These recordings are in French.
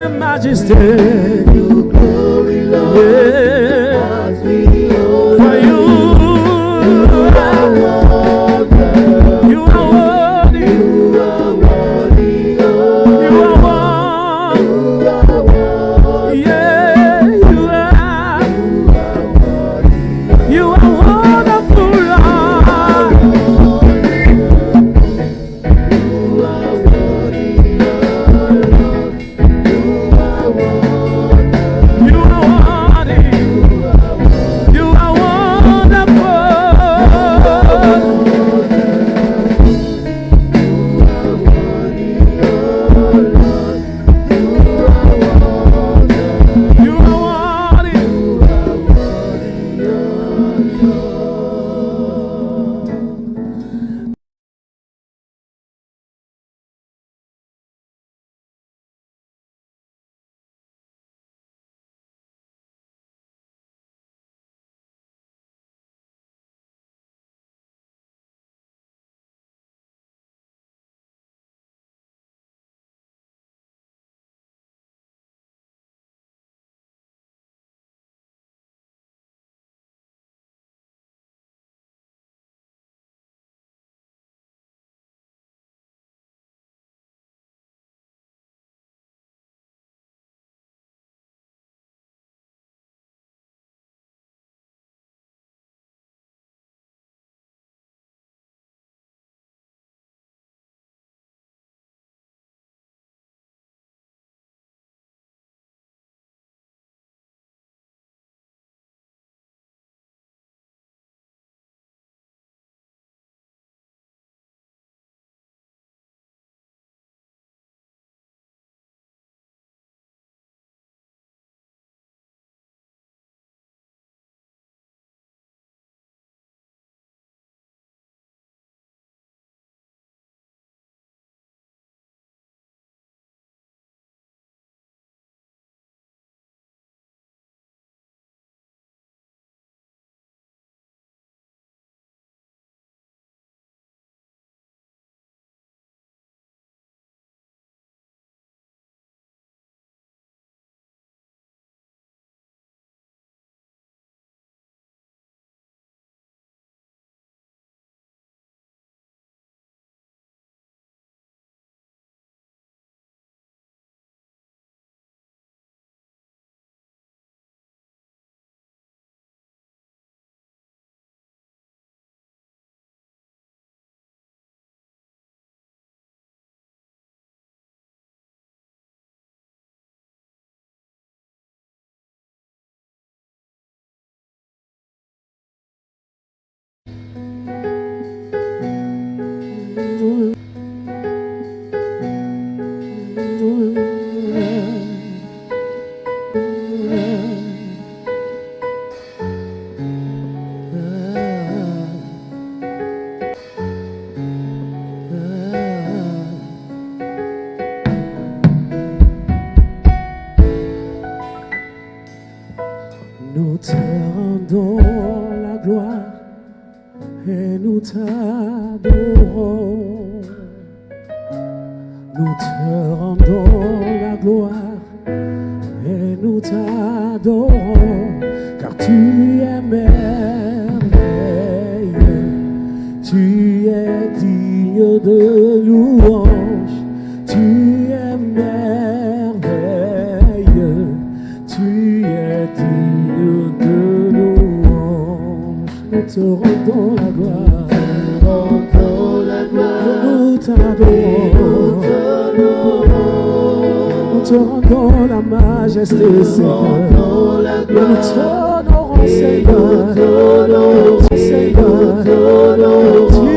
Majesty, you glory, Lord, yeah. For you are worthy, you are worthy, you are worthy, you are worthy, yeah, you are wonderful, Lord. Nous te rendons la gloire et nous t'adorons. Nous te rendons la gloire et nous t'adorons, car tu es merveilleux, tu es digne de louange, tu es merveilleux, tu es digne de louange. Nous te rendons la gloire, nous t'adorons, nous te rendons la majesté, Seigneur. Nous t'honorons, Seigneur. Seigneur, tu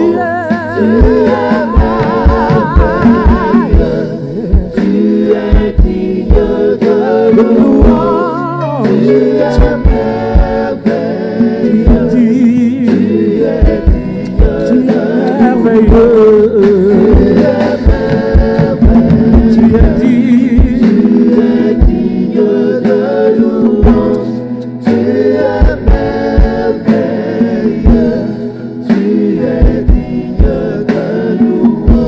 es digne de louange. Tu es merveilleux. Tu es merveilleux. Tu es digne de louange. Tu es merveilleux. Tu es digne de louange.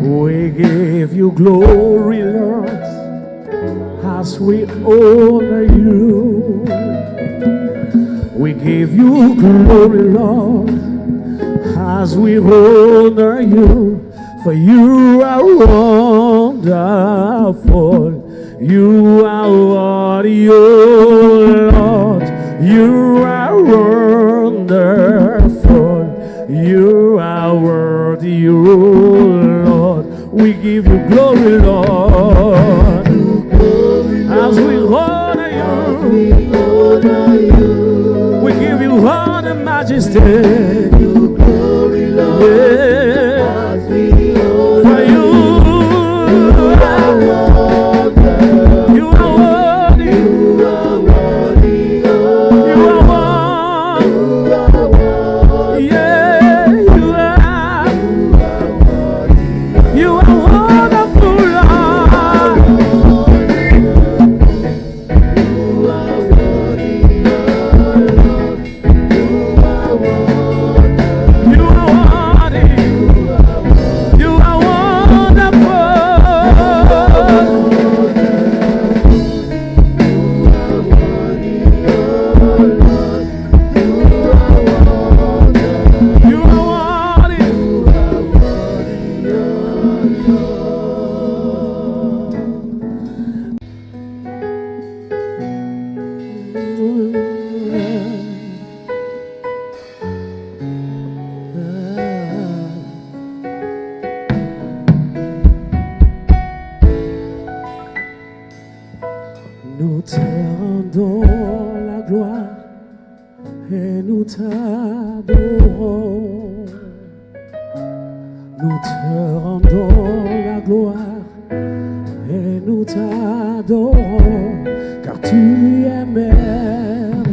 We give you glory, Lord. as we honor you. We give you glory, Lord, as we honor you. For you are wonderful. You are worthy, oh Lord. You are wonderful. You are worthy, oh Lord. We give you glory, Lord, as we honor you. We give you honor, majesty. Yeah. For you are worthy. You are worthy. You are worthy. Yeah, you are. You are wonderful, Lord. You are worthy. You are wonderful. You are worthy. Nous te rendons la gloire et nous t'adorons. Nous te rendons la gloire et nous t'adorons, car tu es merveilleux.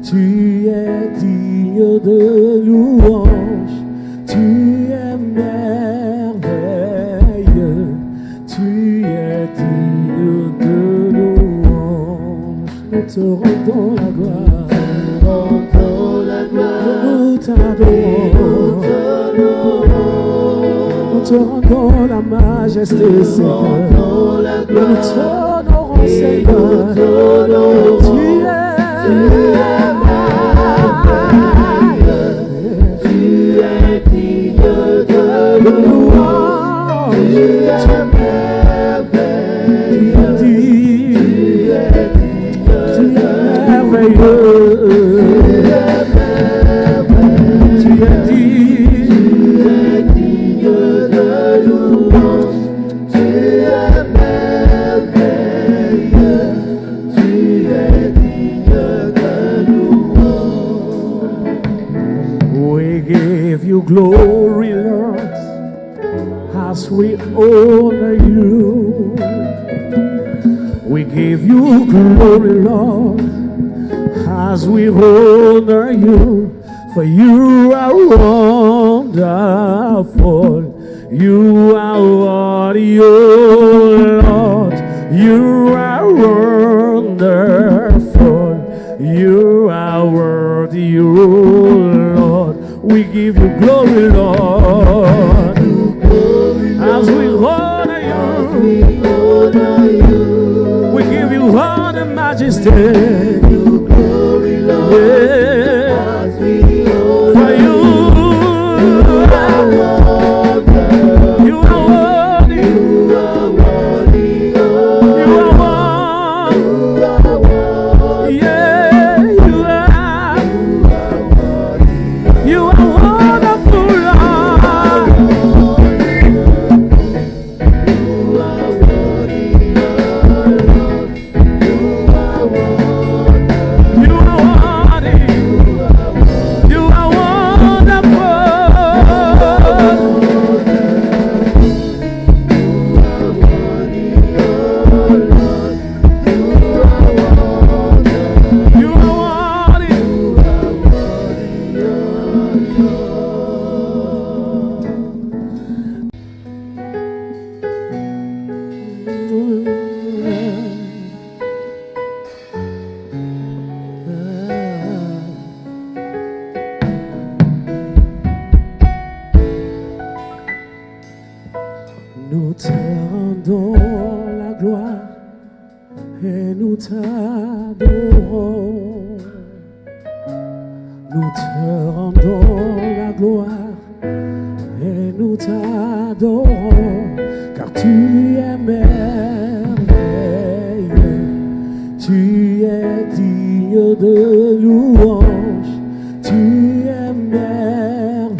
Tu es digne de louange. Tu es merveilleux. Tu es digne de louange. Nous te rendons la gloire. Nous t'adorons. Nous te rendons la majesté, Seigneur. Nous t'honorons, Seigneur. Tu es digne de louange. Tu es merveilleux. Tu es digne de louange. Tu es merveilleux. Tu es digne de louange. We give you glory, Lord, as we honor you. We give you glory, Lord, as we honor you. For you are wonderful. You are worthy, oh Lord. You are wonderful. You are worthy, oh Lord. We give you glory, Lord, as we honor you. We give you honor, majesty. Yeah. For you are worthy. You are worthy. You are worthy. Yeah, you are. You are wonderful, Lord. You are worthy. rendons la gloire et nous t'adorons. Nous te rendons la gloire et nous t'adorons, car tu es merveilleux, tu es digne de louange, tu es merveilleux,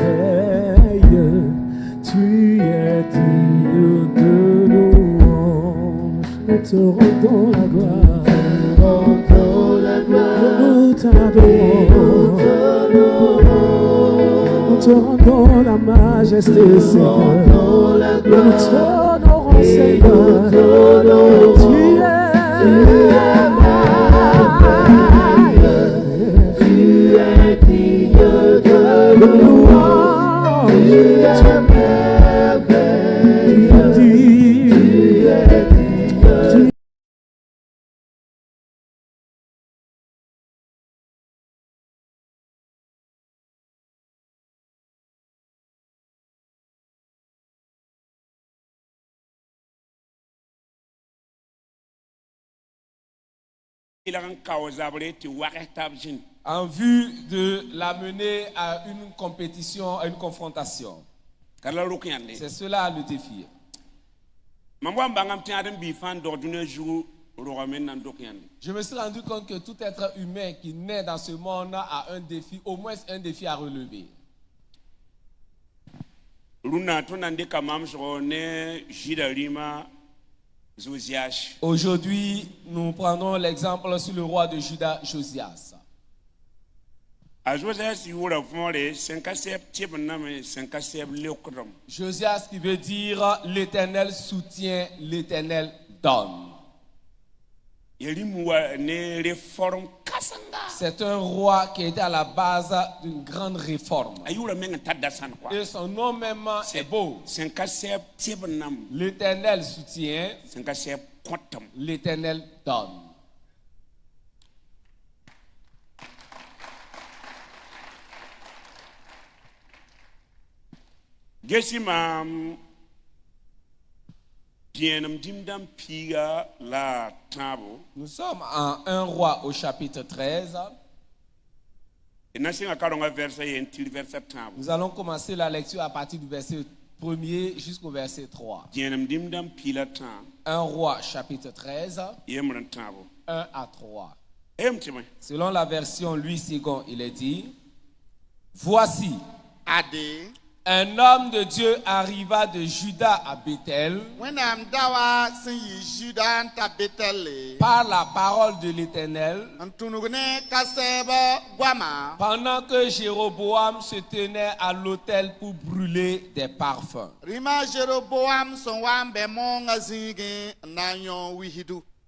tu es digne de louange. Nous te rendons la gloire, nous t'adorons, nous te rendons la majesté, Seigneur. Nous t'honorons, Seigneur. Tu es digne de louange. Tu es merveilleux. En vue de l'amener à une compétition, à une confrontation. C'est cela le défi. Je me suis rendu compte que tout être humain qui naît dans ce monde a un défi, au moins un défi à relever. Aujourd'hui, nous prendrons l'exemple sur le roi de Juda, Josias. Josias qui veut dire l'Éternel soutient, l'Éternel donne. C'est un roi qui était à la base d'une grande réforme. Et son nom même est beau. L'Éternel soutient, l'Éternel donne. Nous sommes en 1 roi au chapitre 13. Nous allons commencer la lecture à partir du verset 1er jusqu'au verset 3. 1 roi chapitre 13, 1 à 3. Selon la version Louis II, il est dit: voici, un homme de Dieu arriva de Juda à Bethel par la parole de l'Éternel pendant que Jéroboam se tenait à l'autel pour brûler des parfums.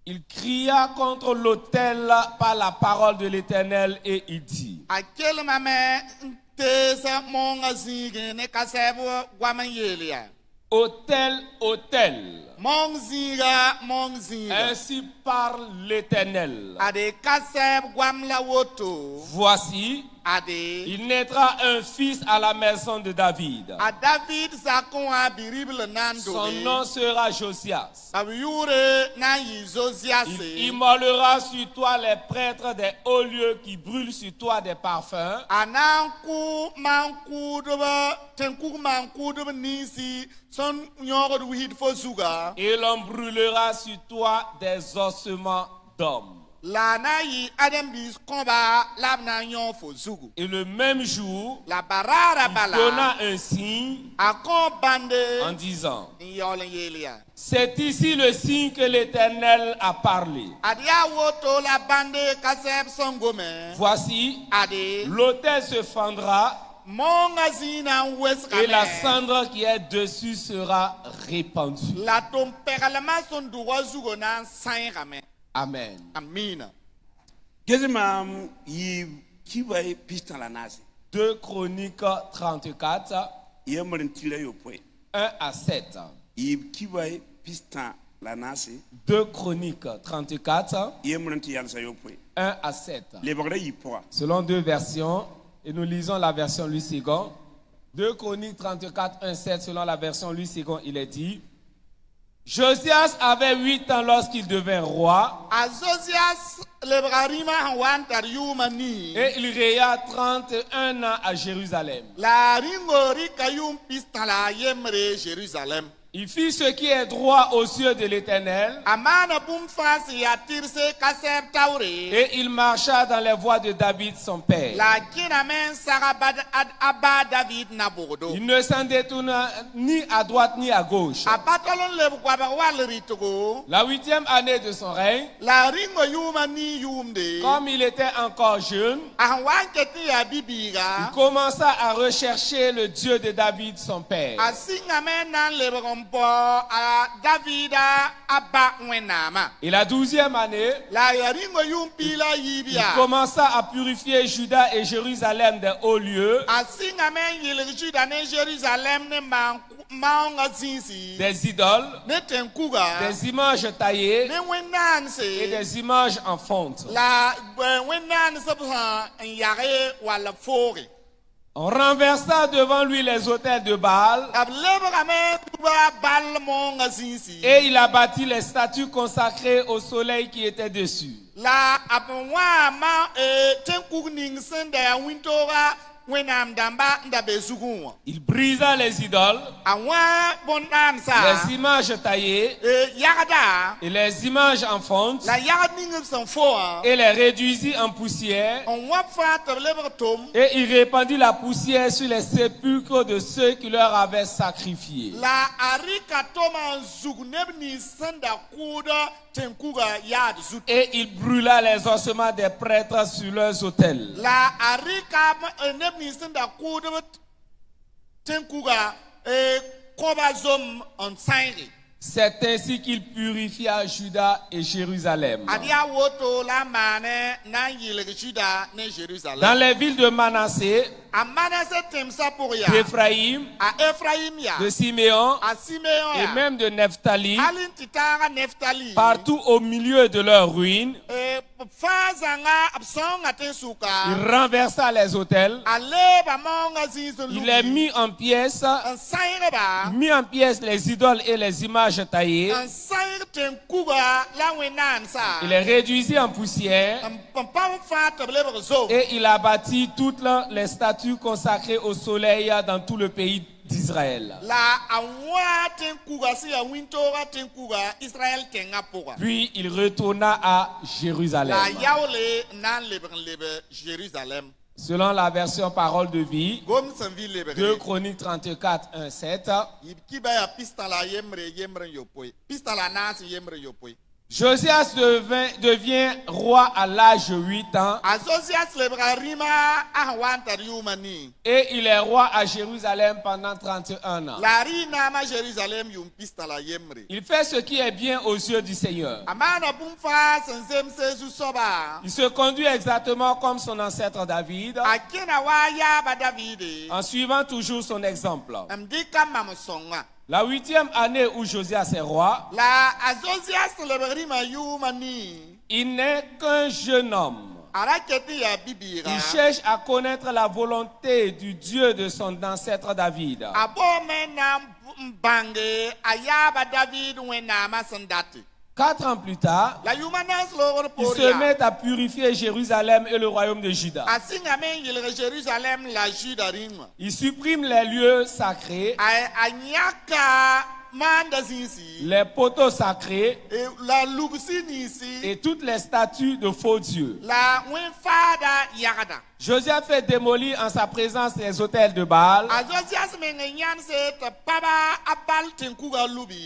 Il cria contre l'autel par la parole de l'Éternel et il dit: autel, autel, ainsi parle l'Éternel. Voici, il naîtra un fils à la maison de David. Son nom sera Josias. Il immolera sur toi les prêtres des hauts lieux qui brûlent sur toi des parfums. Et l'on brûlera sur toi des ossements d'hommes. Et le même jour, il donna un signe en disant: c'est ici le signe que l'Éternel a parlé. Voici, l'autel se fendra et la cendre qui est dessus sera répandue. Amen. Amen. 2 Chroniques 34, 1 à 7. 2 Chroniques 34, 1 à 7. Selon deux versions, et nous lisons la version Louis II. 2 Chroniques 34, 1, 7, selon la version Louis II, il est dit: Josias avait 8 ans lorsqu'il devint roi. Et il régna 31 ans à Jérusalem. Il fit ce qui est droit aux yeux de l'Éternel. Et il marcha dans les voies de David son père. Il ne s'en détourna ni à droite ni à gauche. La 8e année de son règne, comme il était encore jeune, il commença à rechercher le Dieu de David son père. Et la 12e année, il commença à purifier Juda et Jérusalem des hauts lieux, des idoles, des images taillées et des images en fonte. On renversa devant lui les autels de Baal et il a bâti les statues consacrées au soleil qui étaient dessus. Il brisa les idoles, les images taillées et les images en fonte et les réduisit en poussière, et il répandit la poussière sur les sépulcres de ceux qui leur avaient sacrifié. Et il brûla les ossements des prêtres sur leurs autels. C'est ainsi qu'il purifia Juda et Jérusalem. Dans les villes de Manassé, d'Éphraïm, de Siméon et même de Nephtali, partout au milieu de leurs ruines, il renversa les autels, il les mit en pièces les idoles et les images taillées, il les réduisit en poussière et il a bâti toutes les statues consacrées au soleil dans tout le pays d'Israël. Puis il retourna à Jérusalem. Selon la version Parole de vie, 2 Chroniques 34, 1, 7. Josias devient roi à l'âge de 8 ans. Et il est roi à Jérusalem pendant 31 ans. Il fait ce qui est bien aux yeux du Seigneur. Il se conduit exactement comme son ancêtre David, en suivant toujours son exemple. La 8e année où Josias est roi, il n'est qu'un jeune homme. Il cherche à connaître la volonté du Dieu de son ancêtre David. 4 ans plus tard, il se met à purifier Jérusalem et le royaume de Juda. Il supprime les lieux sacrés, les poteaux sacrés et toutes les statues de faux dieux. Josias fait démolir en sa présence les autels de Baal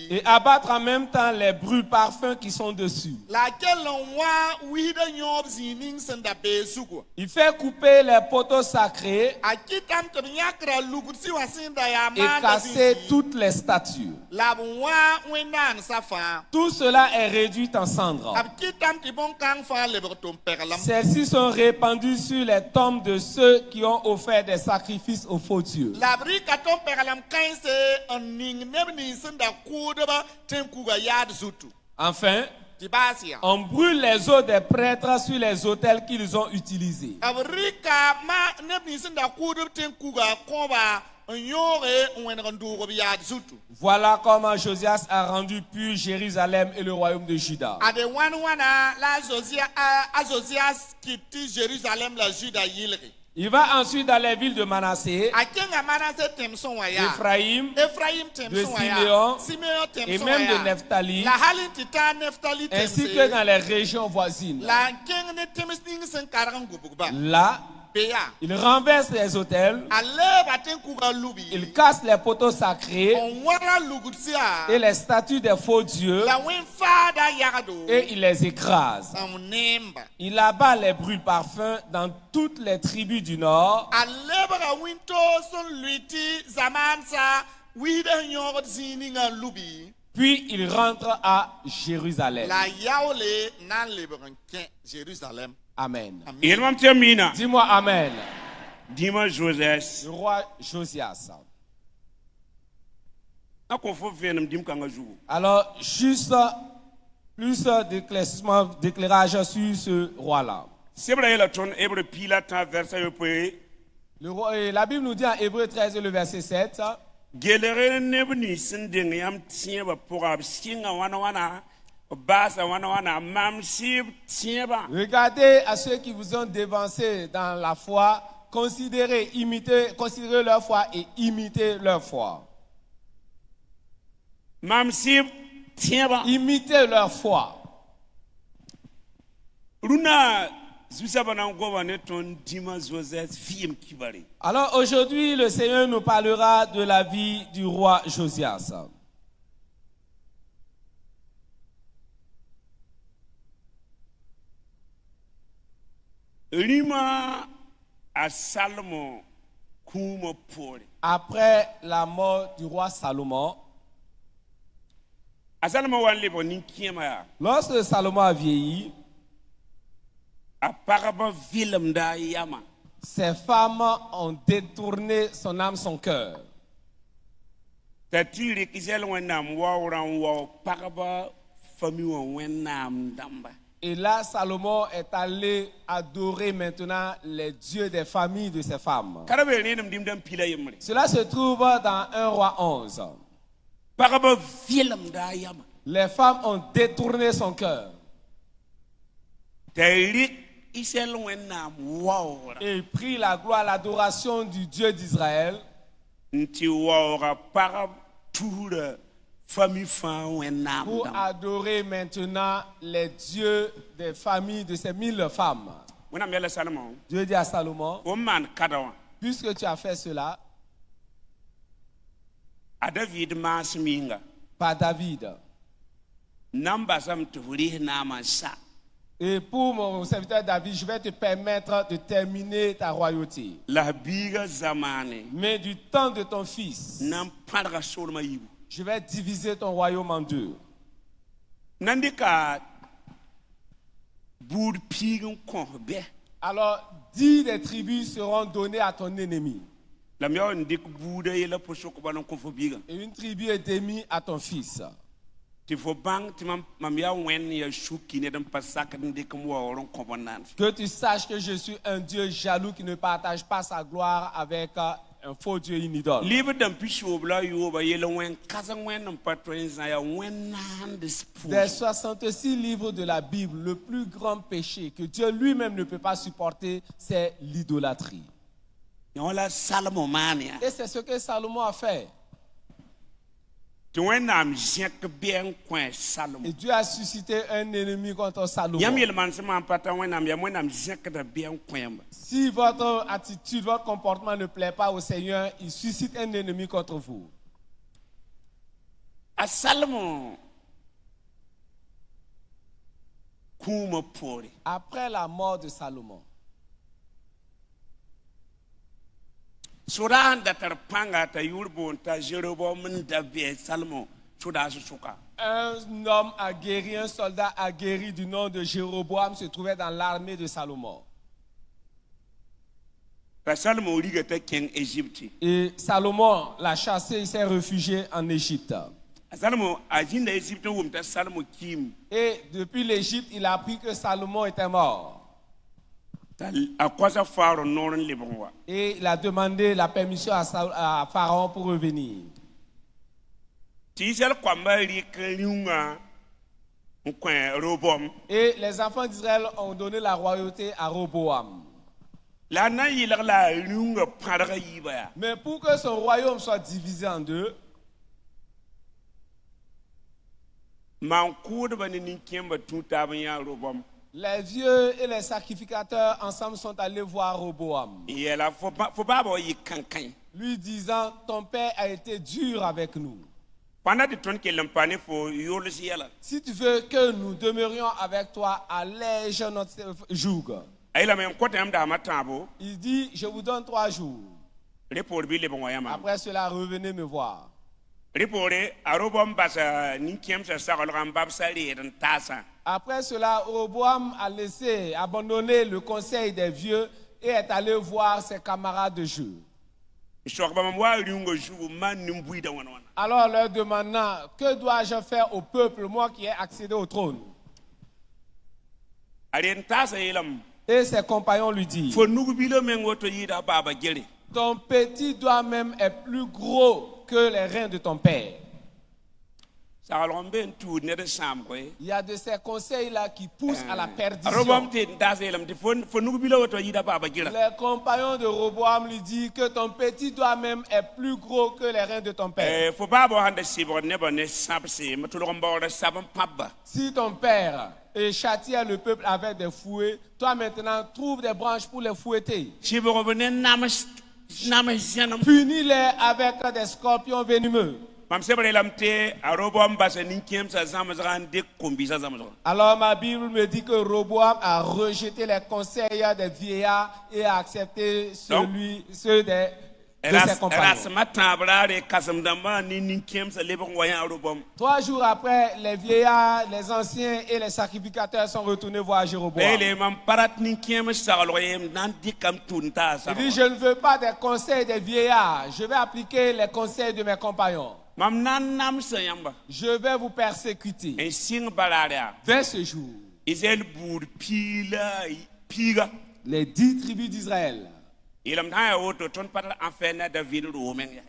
et abattre en même temps les brûle-parfums qui sont dessus. Il fait couper les poteaux sacrés et casser toutes les statues. Tout cela est réduit en cendres. Celles-ci sont répandues sur les tombes de ceux qui ont offert des sacrifices aux faux dieux. Enfin, on brûle les os des prêtres sur les autels qu'ils ont utilisés. Voilà comment Josias a rendu pur Jérusalem et le royaume de Juda. Il va ensuite dans les villes de Manassé, Ephraim, de Siméon et même de Nephtali, ainsi que dans les régions voisines. Là, il renverse les autels, il casse les poteaux sacrés et les statues des faux dieux et il les écrase. Il abat les brûle parfums dans toutes les tribus du nord. Puis il rentre à Jérusalem. Amen. Dis-moi Amen. Dis-moi Josias. Le roi Josias. Alors, juste plus d'éclairage sur ce roi-là. La Bible nous dit en Hébreu 13, le verset 7. Regardez à ceux qui vous ont dévancé dans la foi, considérez leur foi et imitez leur foi. Imitez leur foi. Alors aujourd'hui, le Seigneur nous parlera de la vie du roi Josias. Après la mort du roi Salomon, lorsque Salomon a vieilli, ses femmes ont détourné son âme, son cœur. Et là, Salomon est allé adorer maintenant les dieux des familles de ses femmes. Cela se trouve dans 1 Roi 11. Les femmes ont détourné son cœur. Et prit la gloire, l'adoration du Dieu d'Israël. Pour adorer maintenant les dieux des familles de ces 1000 femmes. Dieu dit à Salomon, puisque tu as fait cela, par David, et pour mon serviteur David, je vais te permettre de terminer ta royauté. Mais du temps de ton fils, je vais diviser ton royaume en deux. Alors, 10 des tribus seront données à ton ennemi. Et une tribu est démise à ton fils. Que tu saches que je suis un Dieu jaloux qui ne partage pas sa gloire avec un faux Dieu, une idole. Des 66 livres de la Bible, le plus grand péché que Dieu lui-même ne peut pas supporter, c'est l'idolâtrie. Et c'est ce que Salomon a fait. Et Dieu a suscité un ennemi contre Salomon. Si votre attitude, votre comportement ne plaît pas au Seigneur, il suscite un ennemi contre vous. Après la mort de Salomon, un homme aguerri, un soldat aguerri du nom de Jéroboam se trouvait dans l'armée de Salomon. Et Salomon l'a chassé, il s'est réfugié en Égypte. Et depuis l'Égypte, il a appris que Salomon était mort. Et il a demandé la permission à Pharaon pour revenir. Et les enfants d'Israël ont donné la royauté à Roboam. Mais pour que son royaume soit divisé en deux, les vieux et les sacrificateurs ensemble sont allés voir Roboam, lui disant, ton père a été dur avec nous. Si tu veux que nous demeurions avec toi, allège notre joug. Il dit, je vous donne 3 jours. Après cela, revenez me voir. Après cela, Roboam a abandonné le conseil des vieux et est allé voir ses camarades de jeu. Alors leur demandant, que dois-je faire au peuple, moi qui ai accédé au trône? Et ses compagnons lui disent, ton petit doigt même est plus gros que les reins de ton père. Il y a de ces conseils-là qui poussent à la perdition. Les compagnons de Roboam lui disent que ton petit doigt même est plus gros que les reins de ton père. Si ton père châtiait le peuple avec des fouets, toi maintenant trouve des branches pour les fouetter. Punis-les avec des scorpions venimeux. Alors ma Bible me dit que Roboam a rejeté les conseils des vieillards et a accepté ceux de ses compagnons. 3 jours après, les vieillards, les anciens et les sacrificateurs sont retournés voir Jéroboam. Il dit, je ne veux pas des conseils des vieillards, je vais appliquer les conseils de mes compagnons. Je vais vous persécuter. Vers ce jour, les 10 tribus d'Israël.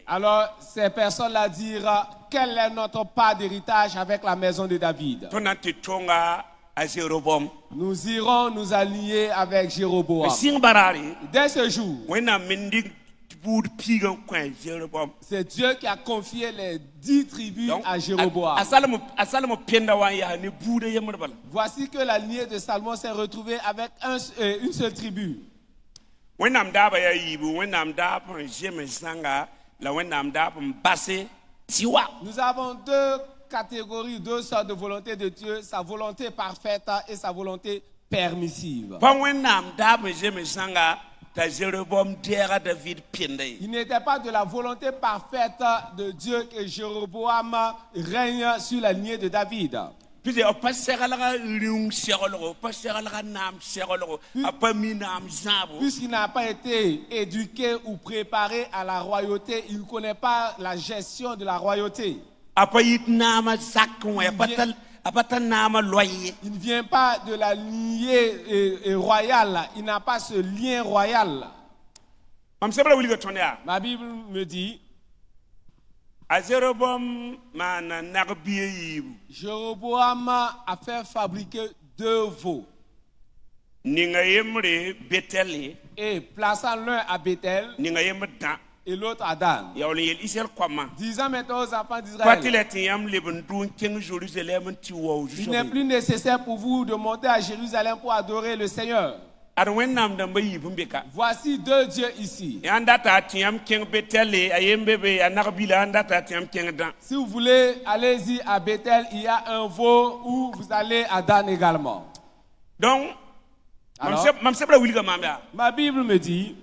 Alors ces personnes-là dirent, quelle est notre part d'héritage avec la maison de David? Nous irons nous allier avec Jéroboam. Dès ce jour, c'est Dieu qui a confié les 10 tribus à Jéroboam. Voici que la lignée de Salomon s'est retrouvée avec une seule tribu. Nous avons 2 catégories, 2 sortes de volonté de Dieu, sa volonté parfaite et sa volonté permissive. Il n'était pas de la volonté parfaite de Dieu que Jéroboam règne sur la lignée de David. Puisqu'il n'a pas été éduqué ou préparé à la royauté, il ne connaît pas la gestion de la royauté. Il ne vient pas de la lignée royale, il n'a pas ce lien royal. Ma Bible me dit, Jéroboam a fait fabriquer 2 veaux. Et plaçant l'un à Bethel et l'autre à Dan. Disant maintenant aux enfants d'Israël, il n'est plus nécessaire pour vous de monter à Jérusalem pour adorer le Seigneur. Voici 2 dieux ici. Si vous voulez, allez-y à Bethel, il y a un veau, ou vous allez à Dan également. Donc, alors, ma Bible me dit,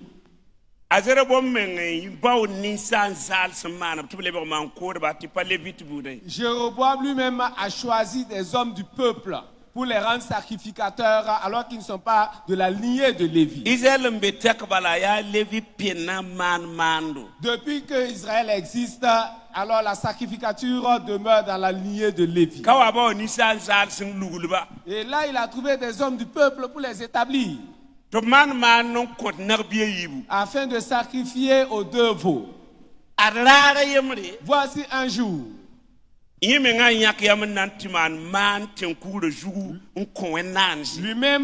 Jéroboam lui-même a choisi des hommes du peuple pour les rendre sacrificateurs alors qu'ils ne sont pas de la lignée de Lévi. Depuis que Israël existe, alors la sacrificature demeure dans la lignée de Lévi. Et là, il a trouvé des hommes du peuple pour les établir. afin de sacrifier aux deux veaux. Voici un jour. Lui-même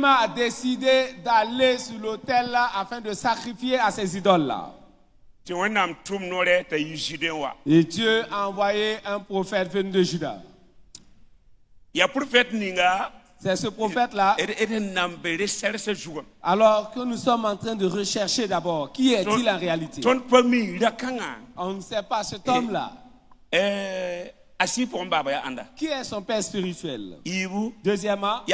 a décidé d'aller sur l'autel là afin de sacrifier à ces idoles là. Et Dieu a envoyé un prophète venu de Juda. C'est ce prophète-là. Alors que nous sommes en train de rechercher d'abord, qui est-il en réalité? On ne sait pas cet homme-là. Qui est son père spirituel? Deuxièmement, qui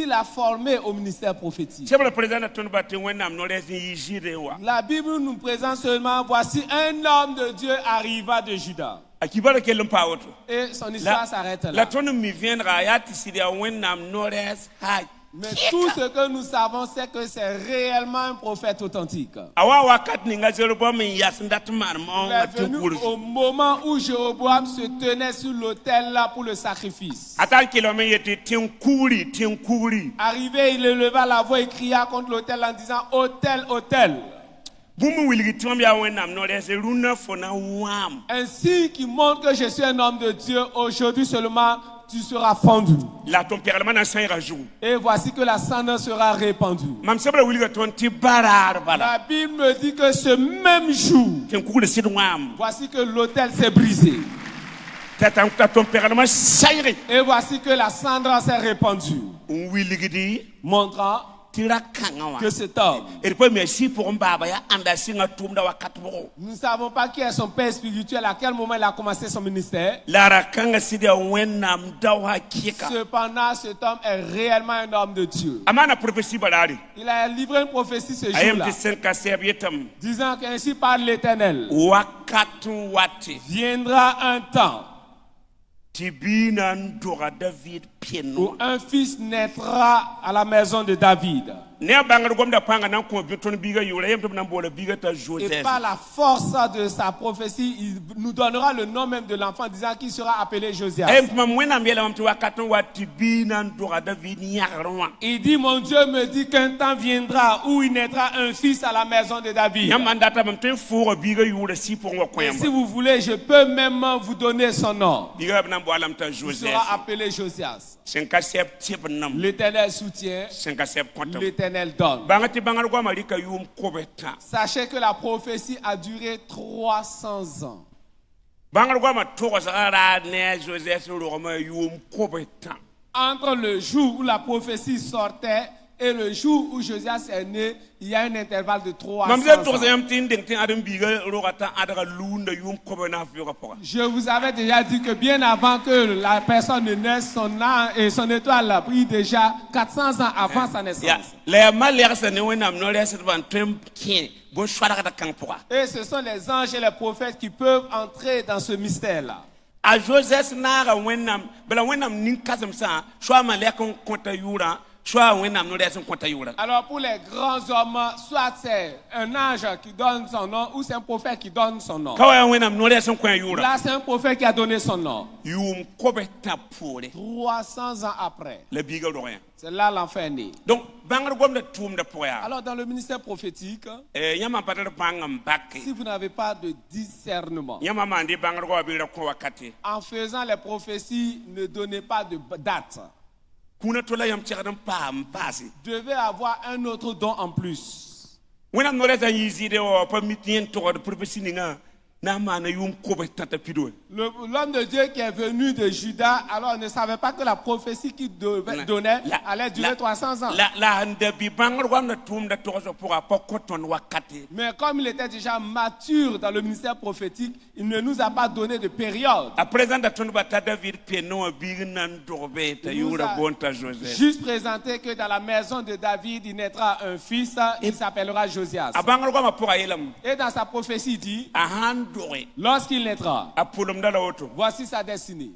l'a formé au ministère prophétique? La Bible nous présente seulement, voici un homme de Dieu arriva de Juda. Et son histoire s'arrête là. Mais tout ce que nous savons, c'est que c'est réellement un prophète authentique. Il est venu au moment où Jéroboam se tenait sur l'autel là pour le sacrifice. Arrivé, il éleva la voix et cria contre l'autel en disant « Autel, autel ». Ainsi qui montre que je suis un homme de Dieu, aujourd'hui seulement tu seras fondu. Et voici que la cendre sera répandue. La Bible me dit que ce même jour, voici que l'autel s'est brisé. Et voici que la cendre s'est répandue, montrant que cet homme, nous ne savons pas qui est son père spirituel, à quel moment il a commencé son ministère. Cependant, cet homme est réellement un homme de Dieu. Il a livré une prophétie ce jour-là, disant qu'ainsi parle l'Éternel, viendra un temps où un fils naîtra à la maison de David. Et par la force de sa prophétie, il nous donnera le nom même de l'enfant, disant qu'il sera appelé Josias. Il dit, mon Dieu me dit qu'un temps viendra où il naîtra un fils à la maison de David. Et si vous voulez, je peux même vous donner son nom. Il sera appelé Josias. L'Éternel soutient, l'Éternel donne. Sachez que la prophétie a duré 300 ans. Entre le jour où la prophétie sortait et le jour où Josias est né, il y a un intervalle de 300 ans. Je vous avais déjà dit que bien avant que la personne ne naisse, son âme et son étoile a pris déjà 400 ans avant sa naissance. Et ce sont les anges et les prophètes qui peuvent entrer dans ce mystère-là. Alors pour les grands hommes, soit c'est un ange qui donne son nom ou c'est un prophète qui donne son nom. Là c'est un prophète qui a donné son nom. 300 ans après, c'est là l'enfant est né. Donc, alors dans le ministère prophétique, si vous n'avez pas de discernement, en faisant les prophéties, ne donnez pas de date. Devait avoir un autre don en plus. L'homme de Dieu qui est venu de Juda, alors ne savait pas que la prophétie qu'il donnait allait durer 300 ans. Mais comme il était déjà mature dans le ministère prophétique, il ne nous a pas donné de période. Il nous a juste présenté que dans la maison de David, il naîtra un fils, il s'appellera Josias. Et dans sa prophétie, il dit, lorsqu'il naîtra, voici sa destinée.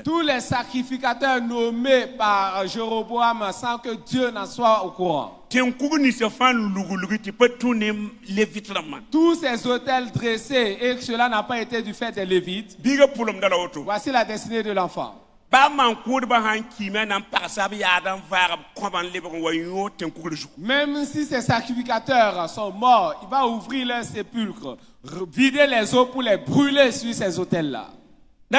Tous les sacrificateurs nommés par Jéroboam sans que Dieu n'en soit au courant. Tous ces autels dressés et que cela n'a pas été du fait des Lévites. Voici la destinée de l'enfant. Même si ces sacrificateurs sont morts, il va ouvrir leur sépulcre, vider les eaux pour les brûler sur ces autels-là. Il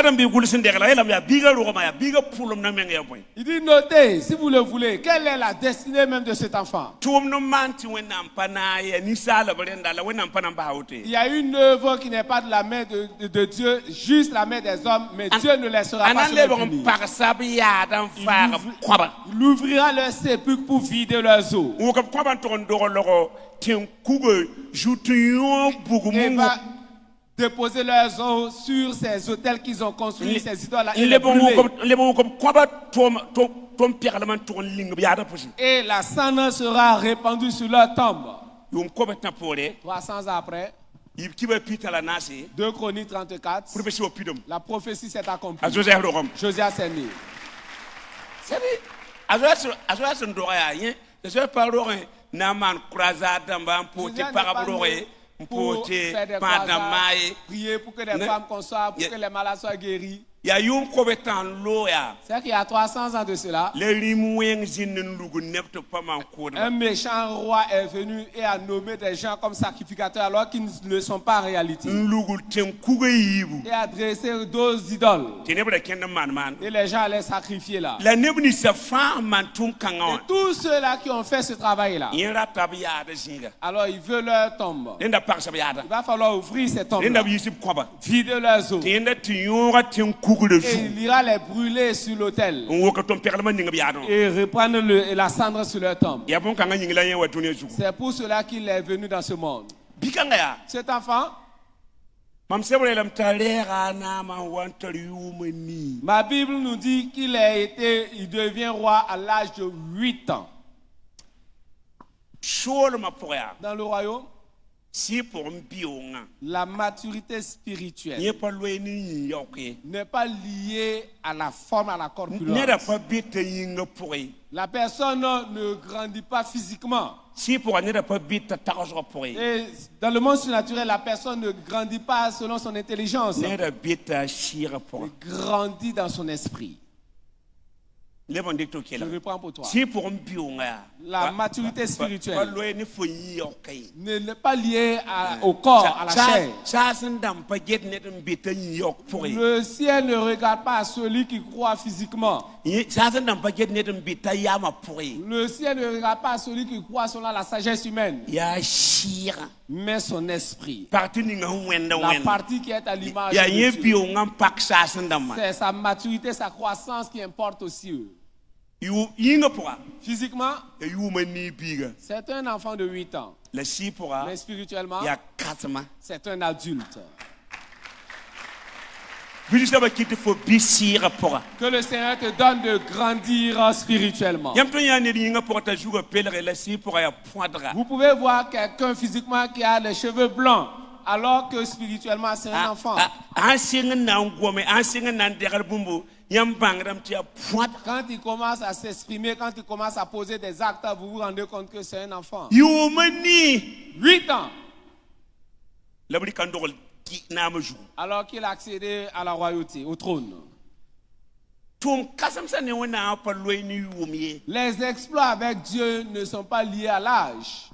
dit notez, si vous le voulez, quelle est la destinée même de cet enfant. Il y a une œuvre qui n'est pas de la main de Dieu, juste la main des hommes, mais Dieu ne laissera pas se punir. Il ouvrira leur sépulcre pour vider leurs eaux. Et va déposer leurs eaux sur ces hôtels qu'ils ont construits, ces idoles-là. Et la cendre sera répandue sur leur tombe. 300 ans après, 2 Chroniques 34, la prophétie s'est accomplie. Josias est né. Pour faire des croisades, prier pour que les femmes conçoivent, pour que les malades soient guéris. C'est qu'il y a 300 ans de cela, un méchant roi est venu et a nommé des gens comme sacrificateurs alors qu'ils ne le sont pas en réalité. Et a dressé 12 idoles. Et les gens allaient sacrifier là. Et tous ceux-là qui ont fait ce travail-là, alors ils veulent leur tombe. Il va falloir ouvrir ces tombes-là, vider leurs eaux. Et il ira les brûler sur l'autel et reprendre la cendre sur leur tombe. C'est pour cela qu'il est venu dans ce monde. Cet enfant, ma Bible nous dit qu'il devient roi à l'âge de 8 ans. Dans le royaume, la maturité spirituelle n'est pas liée à la forme, à la corpulence. La personne ne grandit pas physiquement. Et dans le monde surnaturel, la personne ne grandit pas selon son intelligence. Elle grandit dans son esprit. Je reprends pour toi. La maturité spirituelle n'est pas liée au corps, à la chair. Le ciel ne regarde pas à celui qui croit physiquement. Le ciel ne regarde pas à celui qui croit selon la sagesse humaine, mais son esprit. La partie qui est à l'image de Dieu. C'est sa maturité, sa croissance qui importe aussi. Physiquement, c'est un enfant de 8 ans. Mais spirituellement, c'est un adulte. Que le Seigneur te donne de grandir spirituellement. Vous pouvez voir quelqu'un physiquement qui a les cheveux blancs, alors que spirituellement c'est un enfant. Quand il commence à s'exprimer, quand il commence à poser des actes, vous vous rendez compte que c'est un enfant. 8 ans. Alors qu'il a accédé à la royauté, au trône. Les exploits avec Dieu ne sont pas liés à l'âge.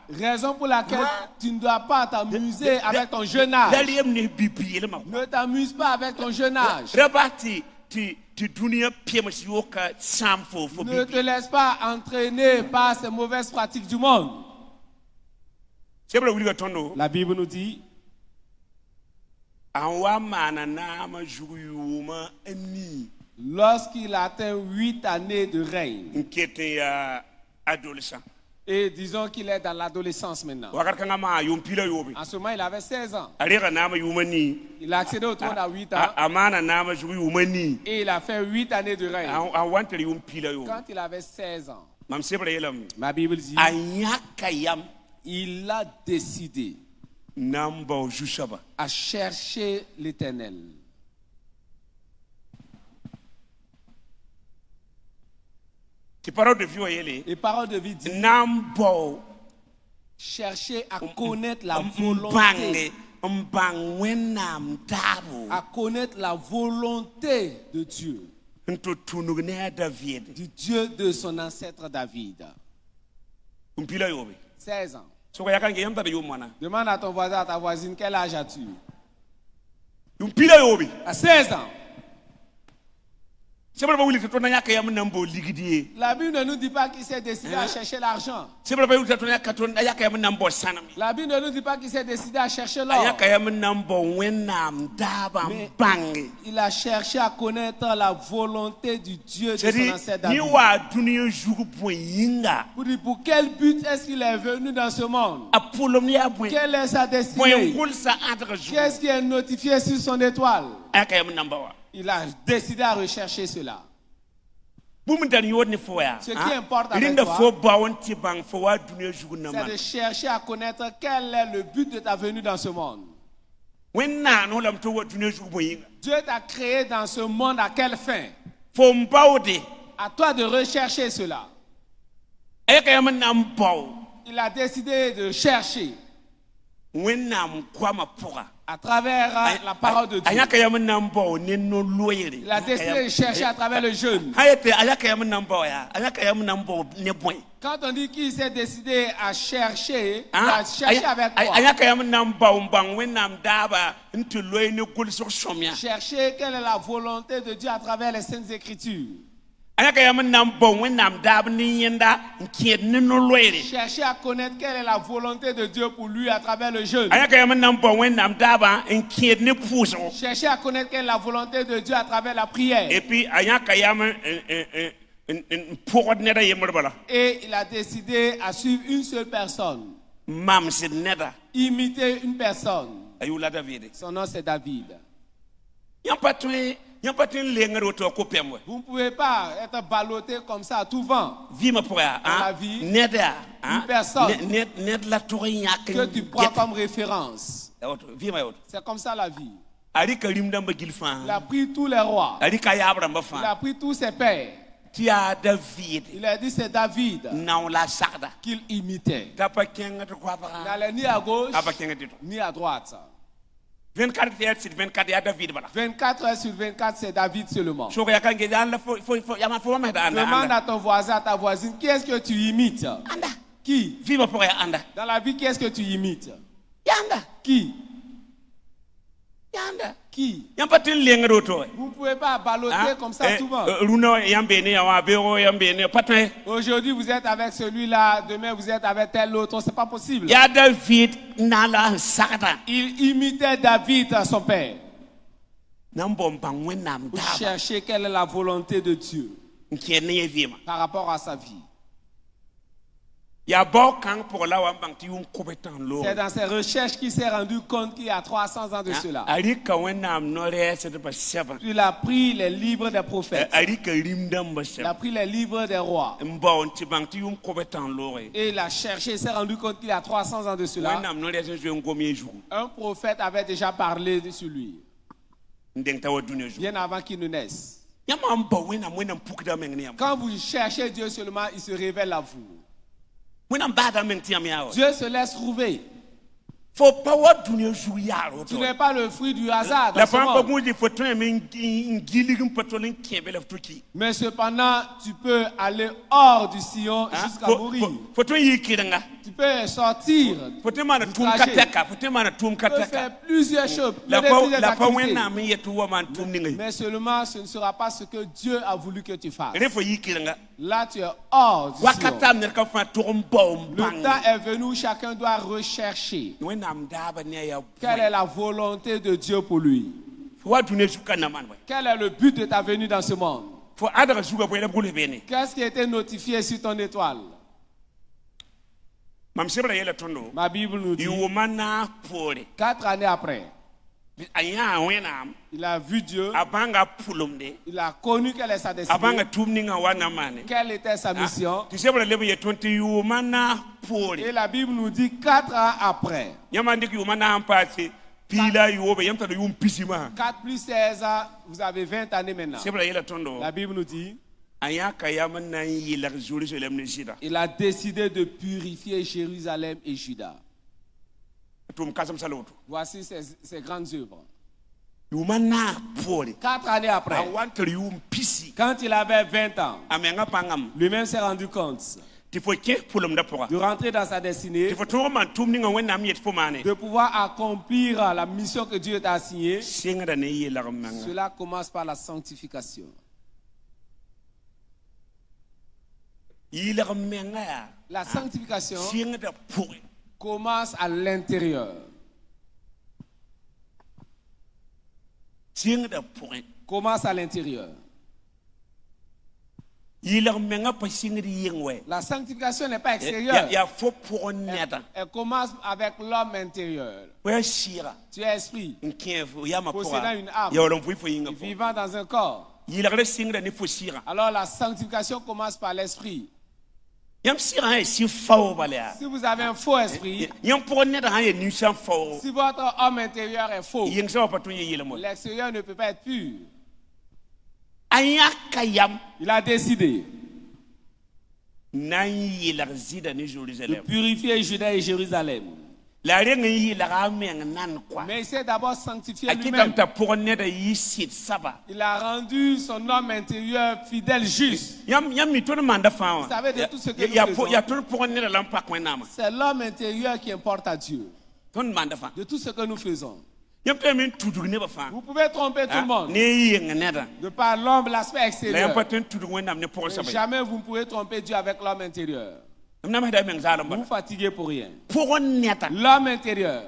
Raison pour laquelle tu ne dois pas t'amuser avec ton jeune âge. Ne t'amuse pas avec ton jeune âge. Ne te laisse pas entraîner par ces mauvaises pratiques du monde. La Bible nous dit lorsqu'il atteint 8 années de règne, et disons qu'il est dans l'adolescence maintenant. En ce moment, il avait 16 ans. Il a accédé au trône à 8 ans. Et il a fait 8 années de règne. Quand il avait 16 ans, ma Bible dit il a décidé à chercher l'Éternel. Les paroles de vie disent chercher à connaître la volonté. À connaître la volonté de Dieu. Du Dieu de son ancêtre David. 16 ans. Demande à ton voisin, à ta voisine, quel âge as-tu? À 16 ans. La Bible ne nous dit pas qu'il s'est décidé à chercher l'argent. La Bible ne nous dit pas qu'il s'est décidé à chercher l'or. Mais il a cherché à connaître la volonté du Dieu de son ancêtre David. Pour quel but est-ce qu'il est venu dans ce monde? Quelle est sa destinée? Qu'est-ce qui est notifié sur son étoile? Il a décidé à rechercher cela. Ce qui importe avec toi, c'est de chercher à connaître quel est le but de ta venue dans ce monde. Dieu t'a créé dans ce monde à quelle fin? À toi de rechercher cela. Il a décidé de chercher à travers la parole de Dieu. Il a décidé de chercher à travers le jeûne. Quand on dit qu'il s'est décidé à chercher, il a cherché avec quoi? Chercher quelle est la volonté de Dieu à travers les Saintes Écritures. Chercher à connaître quelle est la volonté de Dieu pour lui à travers le jeûne. Chercher à connaître quelle est la volonté de Dieu à travers la prière. Et il a décidé à suivre une seule personne. Imiter une personne. Son nom c'est David. Vous ne pouvez pas être ballotté comme ça à tout vent. Dans la vie, une personne que tu prends comme référence. C'est comme ça la vie. Il a pris tous les rois. Il a pris tous ses pères. Il a dit c'est David qu'il imitait. Il n'allait ni à gauche ni à droite. 24 heures sur 24, c'est David seulement. Demande à ton voisin, à ta voisine, qui est-ce que tu imites? Qui? Dans la vie, qui est-ce que tu imites? Qui? Qui? Vous ne pouvez pas balloter comme ça tout le monde. Aujourd'hui vous êtes avec celui-là, demain vous êtes avec tel autre, c'est pas possible. Il imitait David, son père. Pour chercher quelle est la volonté de Dieu par rapport à sa vie. C'est dans ses recherches qu'il s'est rendu compte qu'il y a 300 ans de cela. Il a pris les livres des prophètes. Il a pris les livres des rois. Et il a cherché, il s'est rendu compte qu'il y a 300 ans de cela. Un prophète avait déjà parlé sur lui. Bien avant qu'il ne naisse. Quand vous cherchez Dieu seulement, il se révèle à vous. Dieu se laisse trouver. Tu n'es pas le fruit du hasard dans ce monde. Mais cependant, tu peux aller hors du sillon jusqu'à mourir. Tu peux sortir du trajet. Tu peux faire plusieurs choses, plusieurs activités. Mais seulement, ce ne sera pas ce que Dieu a voulu que tu fasses. Là, tu es hors du sillon. Le temps est venu où chacun doit rechercher quelle est la volonté de Dieu pour lui. Quel est le but de ta venue dans ce monde? Qu'est-ce qui a été notifié sur ton étoile? Ma Bible nous dit 4 années après. Il a vu Dieu. Il a connu quelle est sa destinée. Quelle était sa mission. Et la Bible nous dit 4 ans après. 4 plus 16 ans, vous avez 20 années maintenant. La Bible nous dit il a décidé de purifier Jérusalem et Juda. Voici ses grandes œuvres. 4 années après, quand il avait 20 ans, lui-même s'est rendu compte de rentrer dans sa destinée, de pouvoir accomplir la mission que Dieu t'a assignée. Cela commence par la sanctification. La sanctification commence à l'intérieur. Commence à l'intérieur. La sanctification n'est pas extérieure. Elle commence avec l'homme intérieur. Tu es esprit, possédant une âme, vivant dans un corps. Alors la sanctification commence par l'esprit. Si vous avez un faux esprit, si votre homme intérieur est faux, l'extérieur ne peut pas être pur. Il a décidé de purifier Juda et Jérusalem. Mais il s'est d'abord sanctifié lui-même. Il a rendu son homme intérieur fidèle, juste. Vous savez de tout ce que nous faisons. C'est l'homme intérieur qui importe à Dieu. De tout ce que nous faisons. Vous pouvez tromper tout le monde. De par l'homme, l'aspect extérieur. Mais jamais vous ne pouvez tromper Dieu avec l'homme intérieur. Vous vous fatiguez pour rien. L'homme intérieur,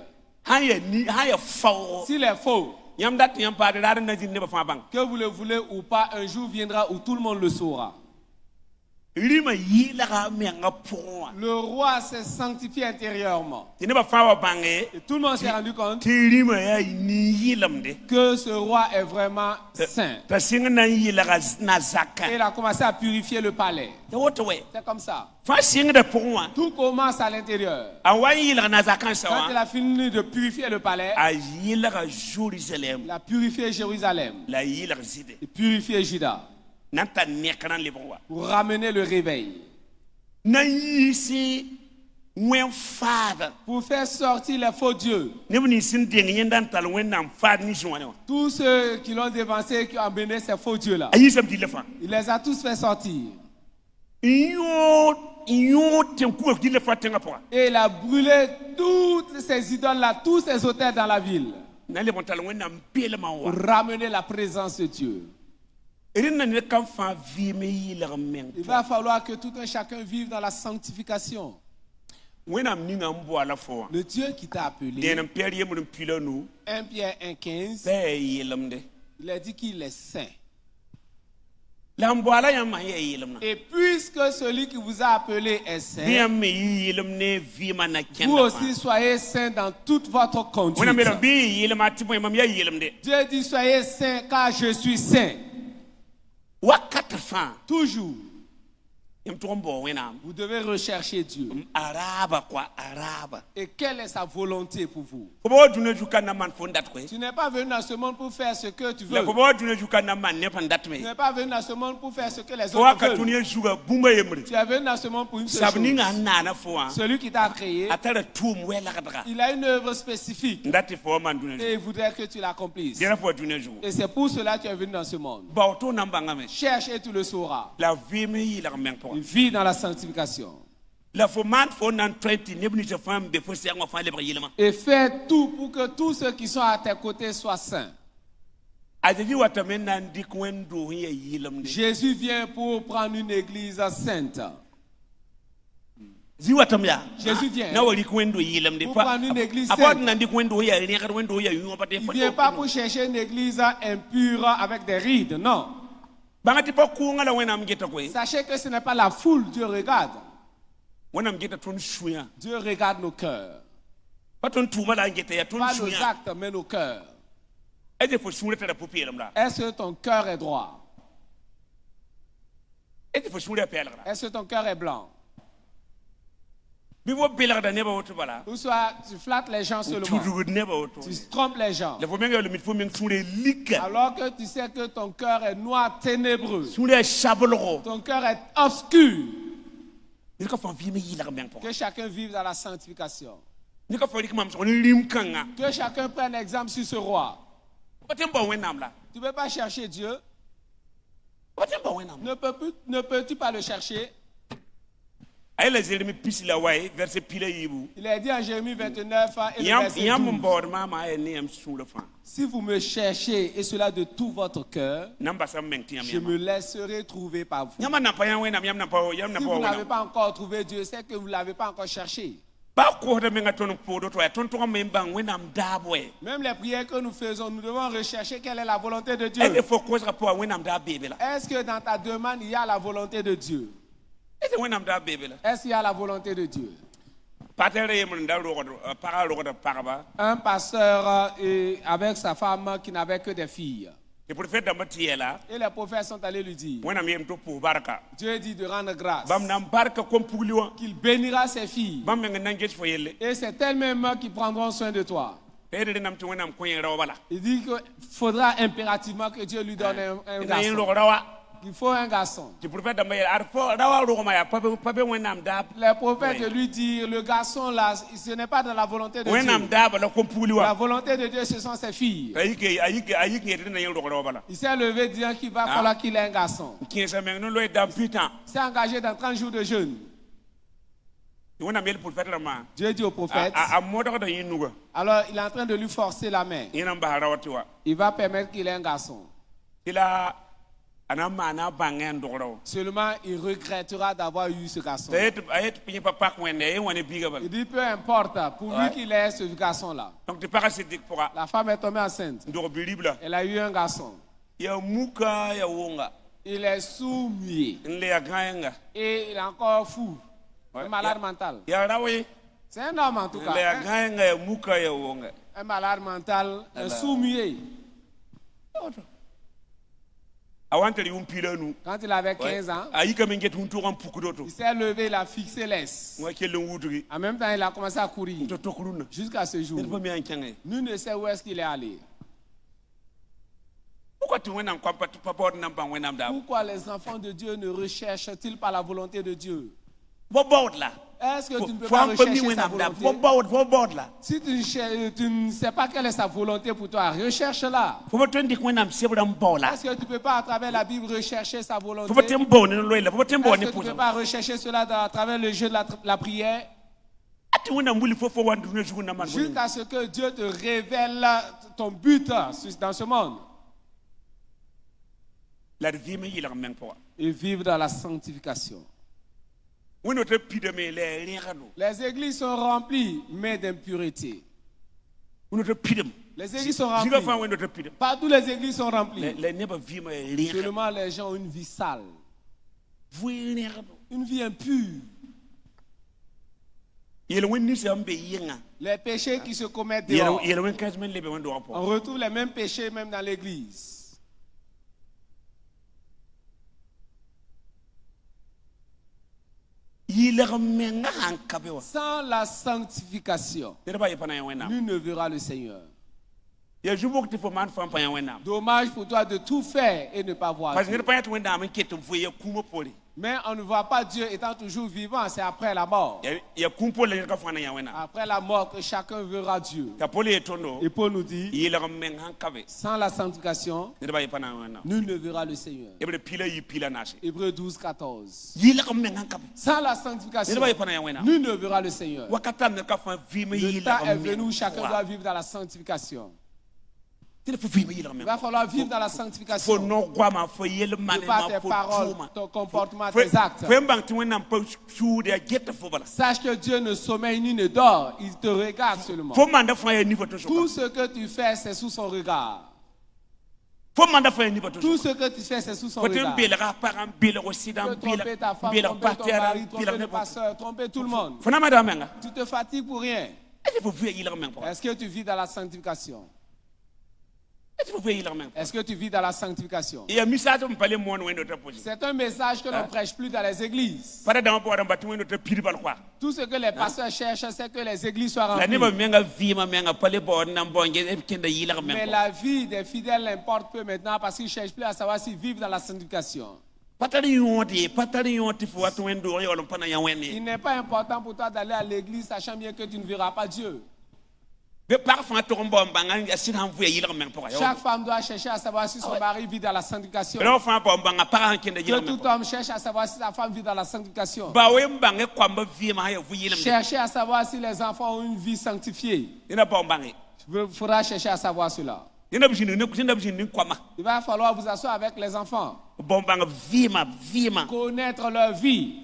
s'il est faux, que vous le voulez ou pas, un jour viendra où tout le monde le saura. Le roi s'est sanctifié intérieurement. Et tout le monde s'est rendu compte que ce roi est vraiment saint. Et il a commencé à purifier le palais. C'est comme ça. Tout commence à l'intérieur. Quand il a fini de purifier le palais, il a purifié Jérusalem. Il a purifié Juda. Pour ramener le réveil. Pour faire sortir les faux dieux. Tous ceux qui l'ont dévancé, qui ont amené ces faux dieux-là, il les a tous fait sortir. Et il a brûlé toutes ces idoles-là, tous ces autels dans la ville. Pour ramener la présence de Dieu. Il va falloir que tout un chacun vive dans la sanctification. Le Dieu qui t'a appelé, 1 Pierre 1,15, il a dit qu'il est saint. Et puisque celui qui vous a appelé est saint, vous aussi soyez saints dans toute votre conduite. Dieu dit soyez saints car je suis saint. Toujours. Vous devez rechercher Dieu. Et quelle est sa volonté pour vous? Tu n'es pas venu dans ce monde pour faire ce que tu veux. Tu n'es pas venu dans ce monde pour faire ce que les autres veulent. Tu es venu dans ce monde pour une seule chose. Celui qui t'a créé, il a une œuvre spécifique. Et il voudrait que tu l'accomplisses. Et c'est pour cela que tu es venu dans ce monde. Cherche et tu le sauras. Il vit dans la sanctification. Et fais tout pour que tous ceux qui sont à tes côtés soient saints. Jésus vient pour prendre une église sainte. Jésus vient pour prendre une église sainte. Il ne vient pas pour chercher une église impure avec des rides, non. Sachez que ce n'est pas la foule, Dieu regarde. Dieu regarde nos cœurs. Pas nos actes, mais nos cœurs. Est-ce que ton cœur est droit? Est-ce que ton cœur est blanc? Ou soit tu flattes les gens seulement, tu trompes les gens, alors que tu sais que ton cœur est noir, ténébreux, ton cœur est obscur. Que chacun vive dans la sanctification. Que chacun prenne exemple sur ce roi. Tu ne peux pas chercher Dieu. Ne peux-tu pas le chercher? Il est dit en Jérémie 29 et le verset 12. Si vous me cherchez et cela de tout votre cœur, je me laisserai trouver par vous. Si vous n'avez pas encore trouvé Dieu, c'est que vous ne l'avez pas encore cherché. Même les prières que nous faisons, nous devons rechercher quelle est la volonté de Dieu. Est-ce que dans ta demande, il y a la volonté de Dieu? Est-ce qu'il y a la volonté de Dieu? Un pasteur avec sa femme qui n'avait que des filles. Et les prophètes sont allés lui dire, Dieu dit de rendre grâce, qu'il bénira ses filles. Et c'est elles-mêmes qui prendront soin de toi. Il dit qu'il faudra impérativement que Dieu lui donne un garçon. Il faut un garçon. Les prophètes lui disent, le garçon là, ce n'est pas dans la volonté de Dieu. La volonté de Dieu, ce sont ses filles. Il s'est levé disant qu'il va falloir qu'il ait un garçon. Il s'est engagé dans 30 jours de jeûne. Dieu dit au prophète, alors il est en train de lui forcer la main. Il va permettre qu'il ait un garçon. Seulement, il regrettera d'avoir eu ce garçon. Il dit, peu importe, pourvu qu'il ait ce garçon-là. La femme est tombée enceinte. Elle a eu un garçon. Il est soumis. Et il est encore fou. Un malade mental. C'est un homme en tout cas. Un malade mental, un soumis. Quand il avait 15 ans, il s'est levé, il a fixé l'Est. En même temps, il a commencé à courir jusqu'à ce jour. Nous ne savons où est-ce qu'il est allé. Pourquoi les enfants de Dieu ne recherchent-ils pas la volonté de Dieu? Est-ce que tu ne peux pas rechercher sa volonté? Si tu ne sais pas quelle est sa volonté pour toi, recherche-la. Est-ce que tu ne peux pas à travers la Bible rechercher sa volonté? Est-ce que tu ne peux pas rechercher cela à travers le jeu de la prière? Jusqu'à ce que Dieu te révèle ton but dans ce monde. Et vivre dans la sanctification. Les églises sont remplies, mais d'impureté. Les églises sont remplies. Partout les églises sont remplies. Seulement les gens ont une vie sale. Une vie impure. Les péchés qui se commettent dehors. On retrouve les mêmes péchés même dans l'église. Sans la sanctification, nul ne verra le Seigneur. Dommage pour toi de tout faire et ne pas voir Dieu. Mais on ne voit pas Dieu étant toujours vivant, c'est après la mort. Après la mort que chacun verra Dieu. Et Paul nous dit, sans la sanctification, nul ne verra le Seigneur. Hébreux 12, 14. Sans la sanctification, nul ne verra le Seigneur. Le temps est venu où chacun doit vivre dans la sanctification. Il va falloir vivre dans la sanctification. De par tes paroles, ton comportement, tes actes. Sache que Dieu ne sommeille ni ne dort. Il te regarde seulement. Tout ce que tu fais, c'est sous son regard. Tout ce que tu fais, c'est sous son regard. Tu peux tromper ta femme, tromper ton mari, tromper le pasteur, tromper tout le monde. Tu te fatigues pour rien. Est-ce que tu vis dans la sanctification? Est-ce que tu vis dans la sanctification? C'est un message que l'on prêche plus dans les églises. Tout ce que les pasteurs cherchent, c'est que les églises soient remplies. Mais la vie des fidèles l'importe peu maintenant parce qu'ils ne cherchent plus à savoir s'ils vivent dans la sanctification. Il n'est pas important pour toi d'aller à l'église sachant bien que tu ne verras pas Dieu. Chaque femme doit chercher à savoir si son mari vit dans la sanctification. Que tout homme cherche à savoir si sa femme vit dans la sanctification. Cherchez à savoir si les enfants ont une vie sanctifiée. Il faudra chercher à savoir cela. Il va falloir vous asseoir avec les enfants. Connaître leur vie.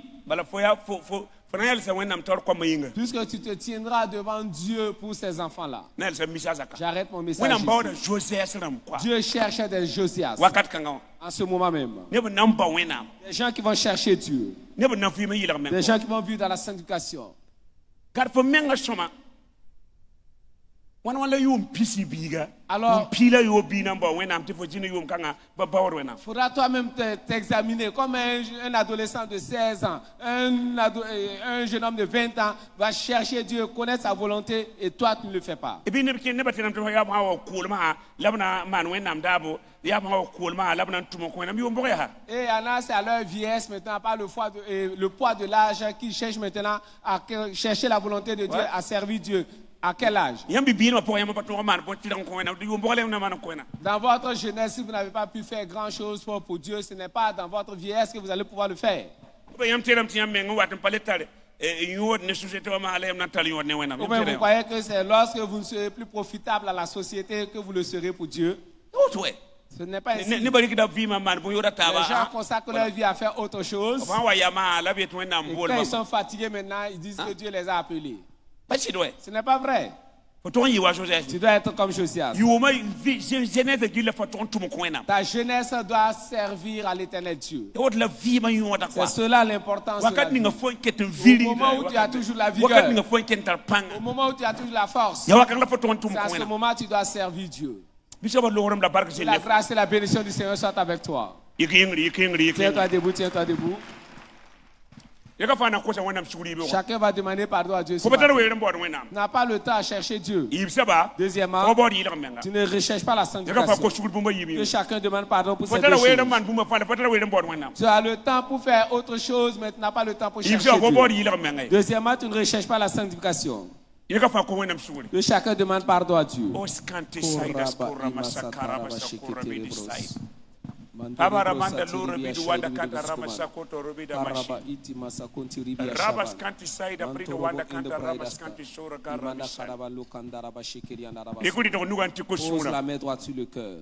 Puisque tu te tiendras devant Dieu pour ces enfants-là. J'arrête mon message ici. Dieu cherche des Josias. En ce moment même. Des gens qui vont chercher Dieu. Des gens qui vont vivre dans la sanctification. Alors, faudra toi-même t'examiner comme un adolescent de 16 ans, un jeune homme de 20 ans va chercher Dieu, connaître sa volonté et toi tu ne le fais pas. Et il y en a, c'est à leur vieillesse maintenant, pas le poids de l'âge qui cherche maintenant à chercher la volonté de Dieu, à servir Dieu. À quel âge? Dans votre jeunesse, si vous n'avez pas pu faire grand chose pour Dieu, ce n'est pas dans votre vieillesse que vous allez pouvoir le faire. Ou bien vous croyez que c'est lorsque vous ne serez plus profitable à la société que vous le serez pour Dieu? Ce n'est pas ainsi. Les gens consacrent leur vie à faire autre chose. Et quand ils sont fatigués maintenant, ils disent que Dieu les a appelés. Ce n'est pas vrai. Tu dois être comme Josias. Ta jeunesse doit servir à l'éternel Dieu. C'est cela l'importance de la vie. Au moment où tu as toujours la vigueur, au moment où tu as toujours la force, c'est à ce moment que tu dois servir Dieu. Que la grâce et la bénédiction du Seigneur soient avec toi. Tiens-toi debout, tiens-toi debout. Chacun va demander pardon à Dieu. Tu n'as pas le temps à chercher Dieu. Deuxièmement, tu ne recherches pas la sanctification. Que chacun demande pardon pour ses péchés. Tu as le temps pour faire autre chose, mais tu n'as pas le temps pour chercher Dieu. Deuxièmement, tu ne recherches pas la sanctification. Que chacun demande pardon à Dieu. Pose la main droite sur le cœur.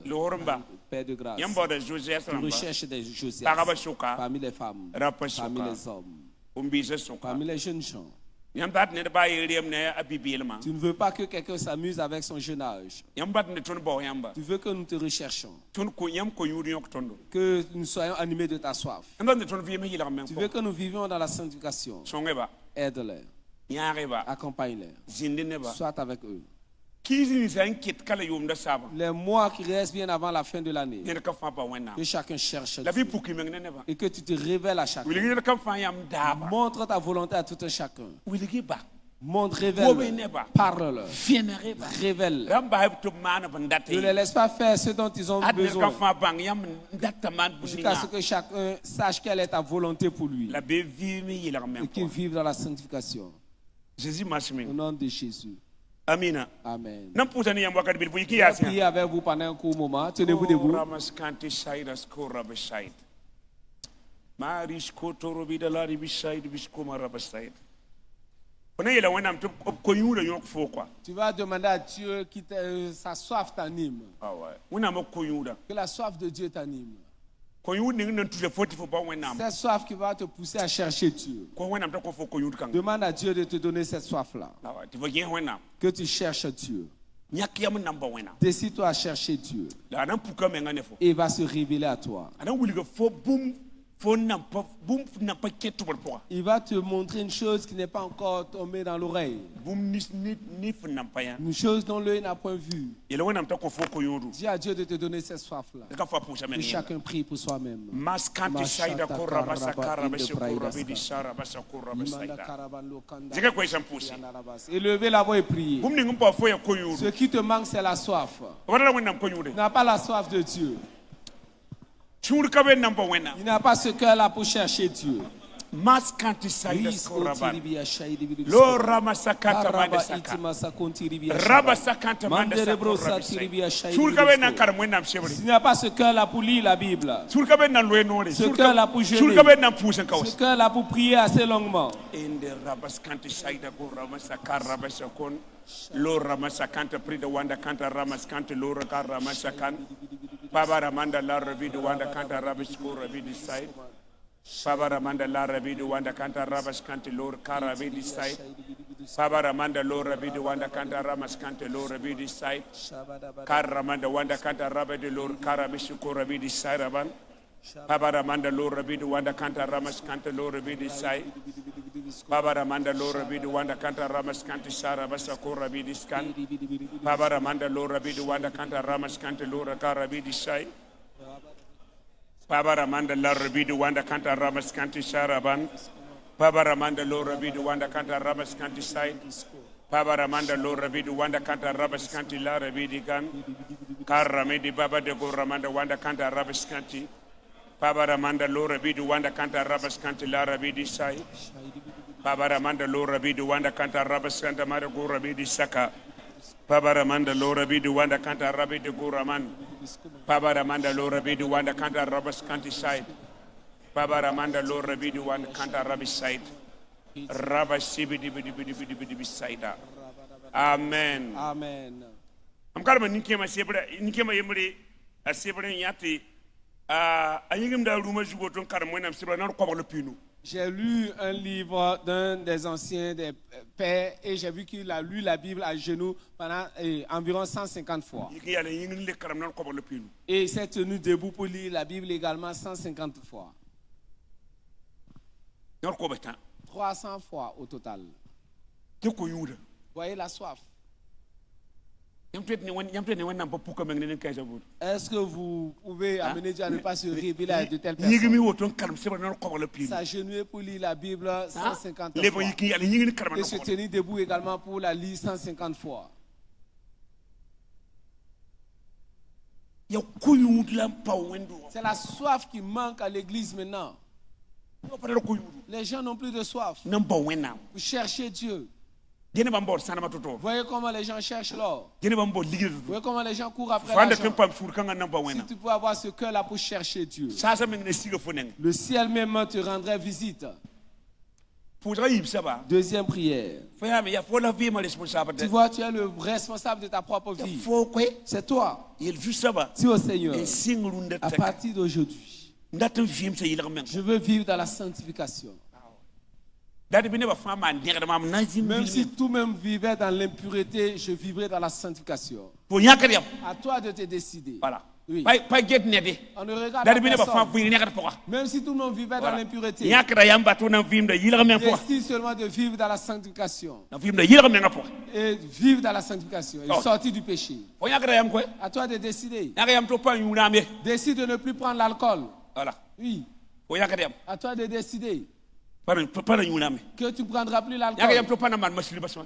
Père de grâce. Tu recherches des Josias parmi les femmes, parmi les hommes, parmi les jeunes gens. Tu ne veux pas que quelqu'un s'amuse avec son jeune âge. Tu veux que nous te recherchions. Que nous soyons animés de ta soif. Tu veux que nous vivions dans la sanctification. Aide-les. Accompagne-les. Sois avec eux. Les mois qui restent bien avant la fin de l'année, que chacun cherche Dieu et que tu te révèles à chacun. Montre ta volonté à tout un chacun. Montre, révèle, parle-leur, révèle. Ne les laisse pas faire ce dont ils ont besoin jusqu'à ce que chacun sache quelle est ta volonté pour lui et qu'il vive dans la sanctification. Au nom de Jésus. Amen. Amen. Priez avec vous pendant un court moment. Tenez-vous debout. Tu vas demander à Dieu que sa soif t'anime. Que la soif de Dieu t'anime. Cette soif qui va te pousser à chercher Dieu. Demande à Dieu de te donner cette soif-là. Que tu cherches Dieu. Décide-toi à chercher Dieu. Et il va se révéler à toi. Il va te montrer une chose qui n'est pas encore tombée dans l'oreille. Une chose dont l'œil n'a point vu. Dis à Dieu de te donner cette soif-là. Que chacun prie pour soi-même. Élevez la voix et priez. Ce qui te manque, c'est la soif. Tu n'as pas la soif de Dieu. Il n'a pas ce cœur-là pour chercher Dieu. Il n'a pas ce cœur-là pour lire la Bible. Ce cœur-là pour jeûner. Ce cœur-là pour prier assez longuement. Pabaramanda la revidu wanda kanta rabisku revidi side. Pabaramanda la revidu wanda kanta rabaskanti lor karavidi side. Pabaramanda lo revidu wanda kanta ramaskanti lor revidi side. Karamanda wanda kanta rabidi lor karabisku revidi side aban. Pabaramanda lo revidu wanda kanta ramaskanti lor revidi side. Pabaramanda lo revidu wanda kanta ramaskanti sarabasa korabidi skan. Pabaramanda lo revidu wanda kanta ramaskanti lor karabidi side. Pabaramanda la revidu wanda kanta ramaskanti saraban. Pabaramanda lo revidu wanda kanta ramaskanti side. Pabaramanda lo revidu wanda kanta ramaskanti la revidi kan. Karamedi baba de goramanda wanda kanta ramaskanti. Pabaramanda lo revidu wanda kanta ramaskanti la revidi side. Pabaramanda lo revidu wanda kanta ramaskanti mara gorabidi saka. Pabaramanda lo revidu wanda kanta rabidi goraman. Pabaramanda lo revidu wanda kanta rabaskanti side. Pabaramanda lo revidu wanda kanta rabiside. Rabasibidi bidi bidi bidi bidi bisaida. Amen. Amen. Am karma nikema sebra nikema yemre sebra yati ayingim da ruma jugo ton karma nam sebra nan ko le pinu. J'ai lu un livre d'un des anciens des pères et j'ai vu qu'il a lu la Bible à genoux pendant environ 150 fois. Et il s'est tenu debout pour lire la Bible également 150 fois. 300 fois au total. Voyez la soif. Est-ce que vous pouvez amener Dieu à ne pas se révéler à de telles personnes? S'agenouiller pour lire la Bible 150 fois. Et se tenir debout également pour la lire 150 fois. C'est la soif qui manque à l'église maintenant. Les gens n'ont plus de soif. Vous cherchez Dieu. Voyez comment les gens cherchent l'or. Voyez comment les gens courent après l'argent. Si tu peux avoir ce cœur-là pour chercher Dieu, le ciel même te rendrait visite. Deuxième prière. Tu vois, tu es le responsable de ta propre vie. C'est toi. Dis au Seigneur, à partir d'aujourd'hui, je veux vivre dans la sanctification. Même si tout-même vivait dans l'impureté, je vivrai dans la sanctification. À toi de te décider. Voilà. Oui. On ne regarde pas. Même si tout le monde vivait dans l'impureté, décide seulement de vivre dans la sanctification. Et vivre dans la sanctification. Et sortir du péché. À toi de décider. Décide de ne plus prendre l'alcool. Voilà. Oui. À toi de décider que tu ne prendras plus l'alcool.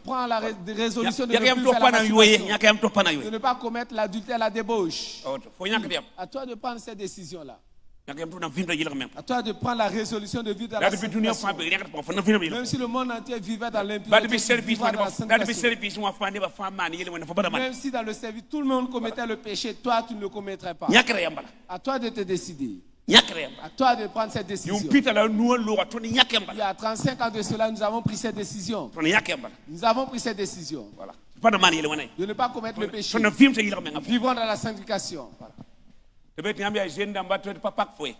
Prends la résolution de ne plus faire la masturbation, de ne pas commettre l'adultère, la débauche. À toi de prendre cette décision-là. À toi de prendre la résolution de vivre dans la sanctification. Même si le monde entier vivait dans l'impureté, même si dans le service tout le monde commettait le péché, toi tu ne le commettrais pas. À toi de te décider. À toi de prendre cette décision. Il y a 35 ans de cela, nous avons pris cette décision. Nous avons pris cette décision. De ne pas commettre le péché. Vivons dans la sanctification.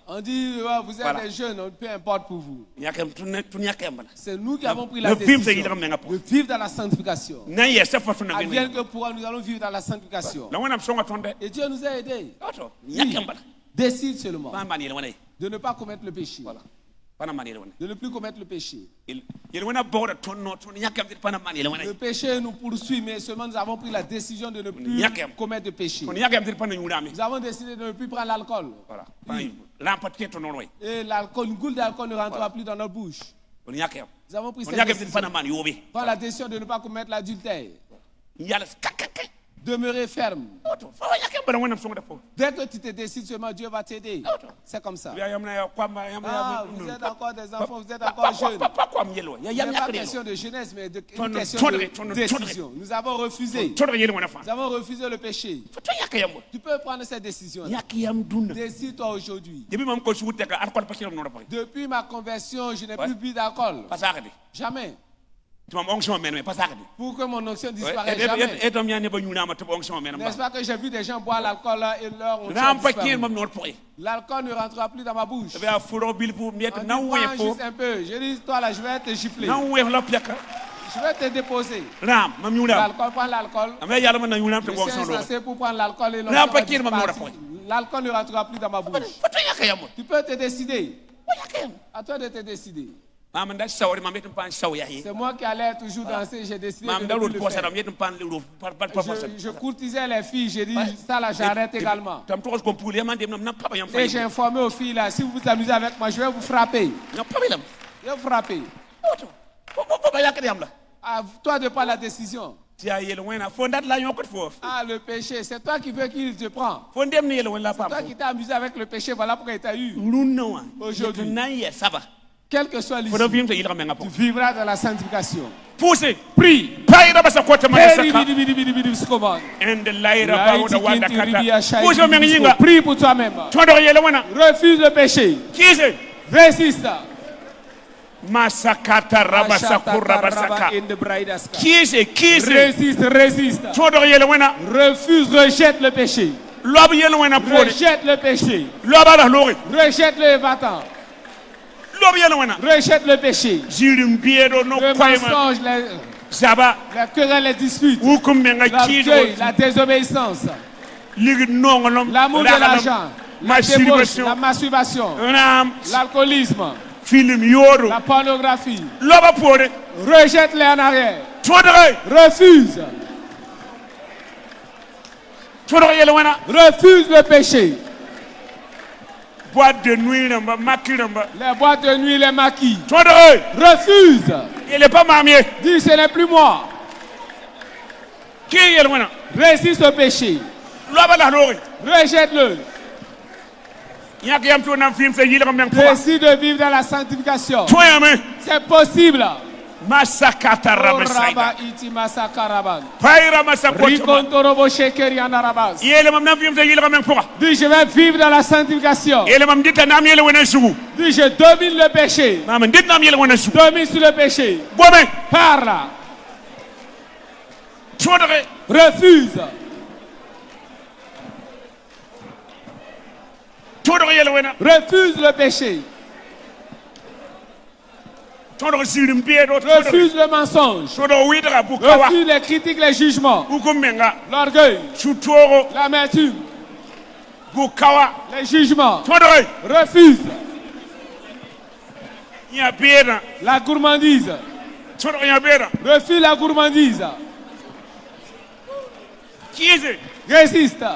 On dit, vous êtes des jeunes, peu importe pour vous. C'est nous qui avons pris la décision de vivre dans la sanctification. Advienne que pour nous allons vivre dans la sanctification. Et Dieu nous a aidés. Oui. Décide seulement De ne pas commettre le péché. Voilà. De ne plus commettre le péché. Le Le péché nous poursuit, mais seulement nous avons pris la décision de ne plus commettre de péché. Nous avons décidé de ne plus prendre l'alcool. Voilà. Et l'alcool, une goutte d'alcool ne rentrera plus dans notre bouche. Nous avons pris cette décision. Prendre la décision de ne pas commettre l'adultère. Demeurer ferme. Dès que tu te décides seulement, Dieu va t'aider. C'est comme ça. Ah, vous êtes encore des enfants, vous êtes encore jeunes. Il n'y a pas question de jeunesse, mais une question de décision. Nous avons refusé. Nous avons refusé le péché. Tu peux prendre cette décision. Décide-toi aujourd'hui. Depuis ma conversion, je n'ai plus bu d'alcool. Jamais. Pour que mon onction disparaisse jamais. N'est-ce pas que j'ai vu des gens boire l'alcool et leur onction disparaît. L'alcool ne rentrera plus dans ma bouche. Juste un peu. Je dis, toi là, je vais te gifler. Je vais te déposer. L'alcool, prends l'alcool. Je suis insensé pour prendre l'alcool et l'alcool ne rentrera plus dans ma bouche. Tu peux te décider. À toi de te décider. C'est moi qui allais toujours danser, j'ai décidé de ne plus le faire. Je courtisais les filles, j'ai dit ça là j'arrête également. Et j'ai informé aux filles là, si vous vous amusez avec moi, je vais vous frapper. Je vais vous frapper. À toi de prendre la décision. Ah, le péché, c'est toi qui veux qu'il te prend. C'est toi qui t'es amusé avec le péché, voilà pourquoi il t'a eu. Aujourd'hui. Quel que soit l'issue, tu vivras dans la sanctification. Poussez, prie. Prie pour toi-même. Refuse le péché. Résiste. Résiste. Refuse, rejette le péché. Rejette le péché. Rejette le va-t'en. Rejette le péché. Le mensonge, la querelle, les disputes, l'orgueil, la désobéissance, l'amour de l'argent, la masturbation, l'alcoolisme, la pornographie. Rejette-les en arrière. Refuse. Refuse le péché. Boîte de nuit, les boîtes de nuit, les maquis. Refuse. Il n'est pas marié. Dis, ce n'est plus moi. Résiste au péché. Rejette-le. Décide de vivre dans la sanctification. C'est possible. Masakata Rabba iti masakaraban. Rikontorobo shekeri anarabas. Dis, je vais vivre dans la sanctification. Dis, je domine le péché. Domine sur le péché. Parle. Refuse. Refuse le péché. Refuse le mensonge. Refuse les critiques, les jugements. L'orgueil. L'amertume. Les jugements. Refuse. La gourmandise. Refuse la gourmandise. Résiste.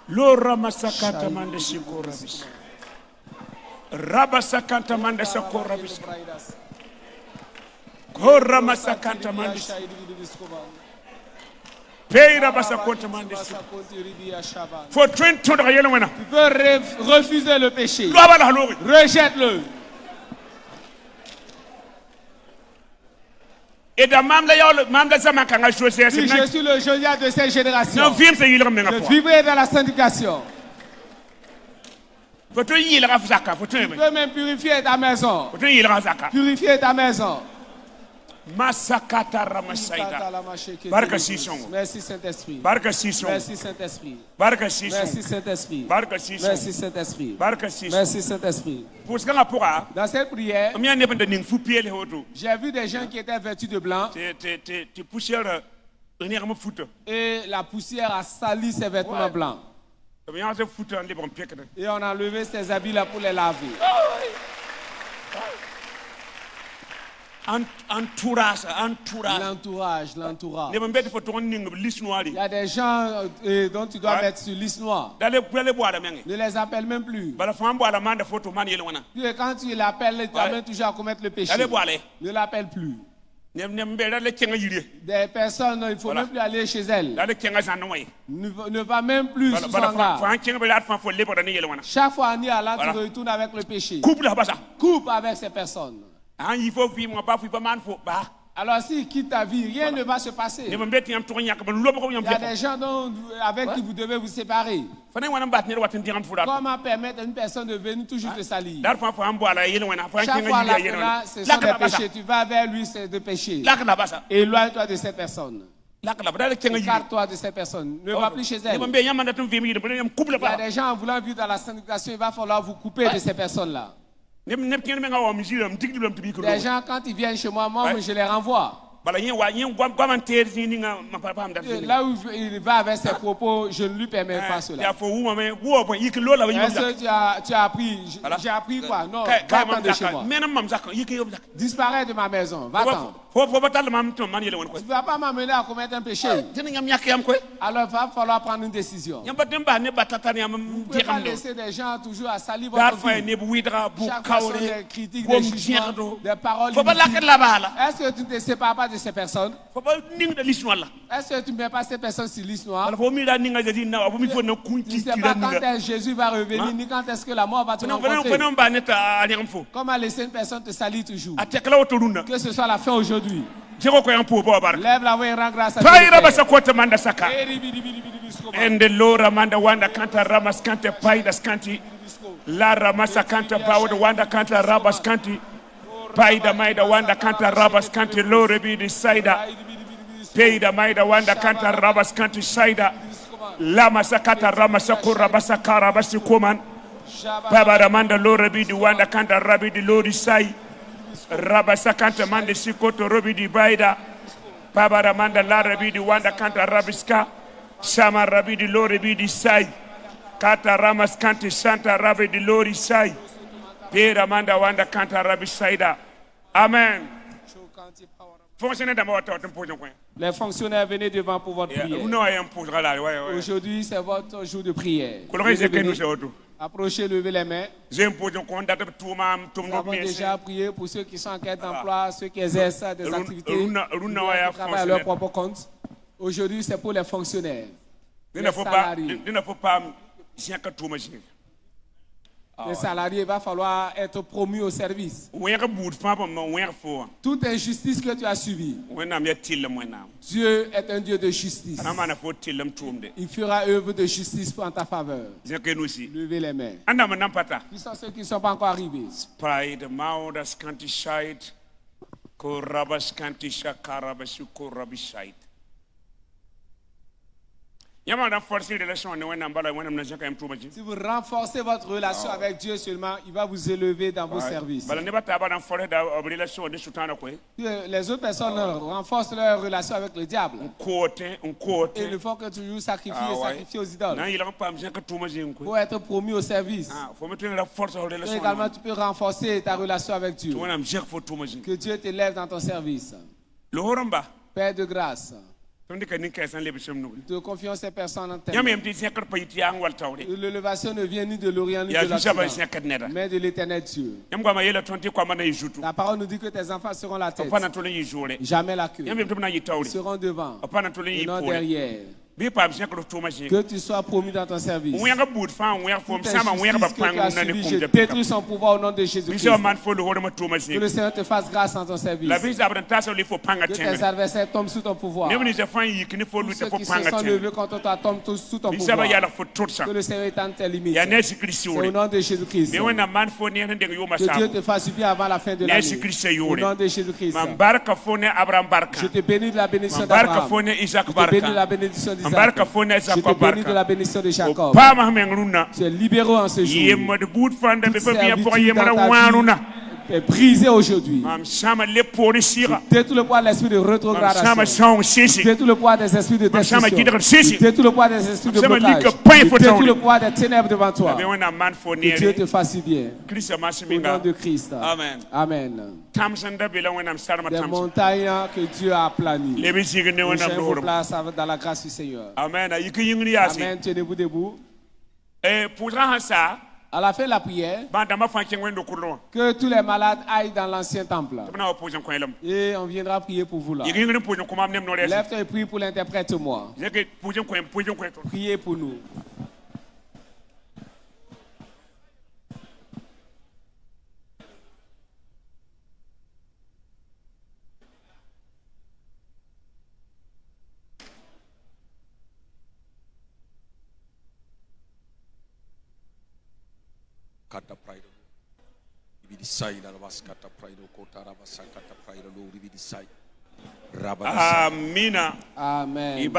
Lora masakata mande sikorabis. Rabasakata mande sakorabis. Kora masakata mande. Peira basakota mande. For 20 tu peux refuser le péché. Rejette-le. Et dans je suis le Josiah de cette génération. Je vivrai dans la sanctification. Tu peux même purifier ta maison. Purifier ta maison. Masakata Ramasaida. Barka Sison. Merci Saint-Esprit. Barka Sison. Merci Saint-Esprit. Barka Sison. Merci Saint-Esprit. Barka Sison. Merci Saint-Esprit. Barka Sison. Merci Saint-Esprit. Dans cette prière, j'ai vu des gens qui étaient vêtus de blanc. Et la poussière a sali ses vêtements blancs. Et on a levé ses habits là pour les laver. L'entourage. Il y a des gens dont tu dois mettre sur liste noire. Ne les appelle même plus. Et quand tu l'appelles, tu amènes toujours à commettre le péché. Ne l'appelle plus. Des personnes, il ne faut même plus aller chez elles. Ne va même plus sous son garde. Chaque fois on y allant, tu retournes avec le péché. Coupe avec ces personnes. Alors s'il quitte ta vie, rien ne va se passer. Il y a des gens avec qui vous devez vous séparer. Comment permettre à une personne de venir toujours te salir? Chaque fois là, ce sont des péchés. Tu vas vers lui, c'est des péchés. Éloigne-toi de cette personne. Écarte-toi de cette personne. Ne va plus chez elle. Il y a des gens voulant vivre dans la sanctification, il va falloir vous couper de ces personnes-là. Les gens, quand ils viennent chez moi, je les renvoie. Là où il va avec ses propos, je ne lui permets pas cela. Est-ce que tu as appris? J'ai appris quoi? Non, va-t'en de chez moi. Disparais de ma maison, va-t'en. Tu ne vas pas m'amener à commettre un péché. Alors il va falloir prendre une décision. Vous ne pouvez pas laisser des gens toujours à salir votre vie. Chaque fois, des critiques, des jugements, des paroles. Est-ce que tu ne te sépares pas de ces personnes? Est-ce que tu ne mets pas ces personnes sur liste noire? Tu ne sais pas quand est-ce que Jésus va revenir, ni quand est-ce que la mort va te rencontrer. Comment laisser une personne te salir toujours? Que ce soit la fin aujourd'hui. Lève la voix et rends grâce à Dieu. Lora manda wanda kanta ramas kante paidas kanti la ramasa kanta bawda wanda kanta rabas kanti paida maida wanda kanta rabas kanti lore bi di saida paida maida wanda kanta rabas kanti saida lama sakata ramasa kurabasa karabasi kuman pabara manda lore bi di wanda kanta rabi di lori sai rabasa kanta manda sikoto robi di baida pabara manda la rabi di wanda kanta rabiska Shama Rabi di Lori Bidi Sai Kata Ramas Kanti Santa Rabi di Lori Sai Pera Manda Wanda Kanta Rabi Saida. Amen. Les fonctionnaires, venez devant pour votre prière. Aujourd'hui, c'est votre jour de prière. Approchez, levez les mains. Nous avons déjà prié pour ceux qui sont en quête d'emploi, ceux qui exercent des activités, qui travaillent à leur propre compte. Aujourd'hui, c'est pour les fonctionnaires. Les salariés. Les salariés, il va falloir être promus au service. Toute injustice que tu as subie, Dieu est un Dieu de justice. Il fera œuvre de justice en ta faveur. Levez les mains. Qui sont ceux qui ne sont pas encore arrivés? Si vous renforcez votre relation avec Dieu seulement, il va vous élever dans vos services. Les autres personnes renforcent leur relation avec le diable. Et il faut que tu sacrifies aux idoles. Pour être promu au service. Et également, tu peux renforcer ta relation avec Dieu. Que Dieu t'élève dans ton service. Père de grâce. Te confions ces personnes en terre. L'élévation ne vient ni de l'Orient ni de l'Occident, mais de l'Éternel Dieu. La parole nous dit que tes enfants seront la tête, jamais la queue. Ils seront devant et non derrière. Que tu sois promu dans ton service. Tout injustice que tu as subi, je détruis son pouvoir au nom de Jésus-Christ. Que le Seigneur te fasse grâce dans ton service. Que tes adversaires tombent sous ton pouvoir. Tous ceux qui se sont levés contre toi tombent tous sous ton pouvoir. Que le Seigneur étende tes limites. C'est au nom de Jésus-Christ. Que Dieu te fasse bien avant la fin de l'année. Au nom de Jésus-Christ. Je te bénis de la bénédiction d'Abraham. Je te bénis de la bénédiction d'Isaac. Je te bénis de la bénédiction de Jacob. Tu es libéré en ce jour. Toute servitude dans ta vie est brisé aujourd'hui. Détruis le poids de l'esprit de rétrogradation. Détruis le poids des esprits de destruction. Détruis le poids des esprits de blocage. Détruis le pois des ténèbres devant toi. Que Dieu te fasse bien. Au nom de Christ. Amen. Amen. Des montagnes que Dieu a aplanies. Bougez vos places dans la grâce du Seigneur. Amen. Tenez-vous debout. À la fin de la prière, que tous les malades aillent dans l'ancien temple. Et on viendra prier pour vous là. Lève-toi et prie pour l'interprète moi. Priez pour nous. Amen.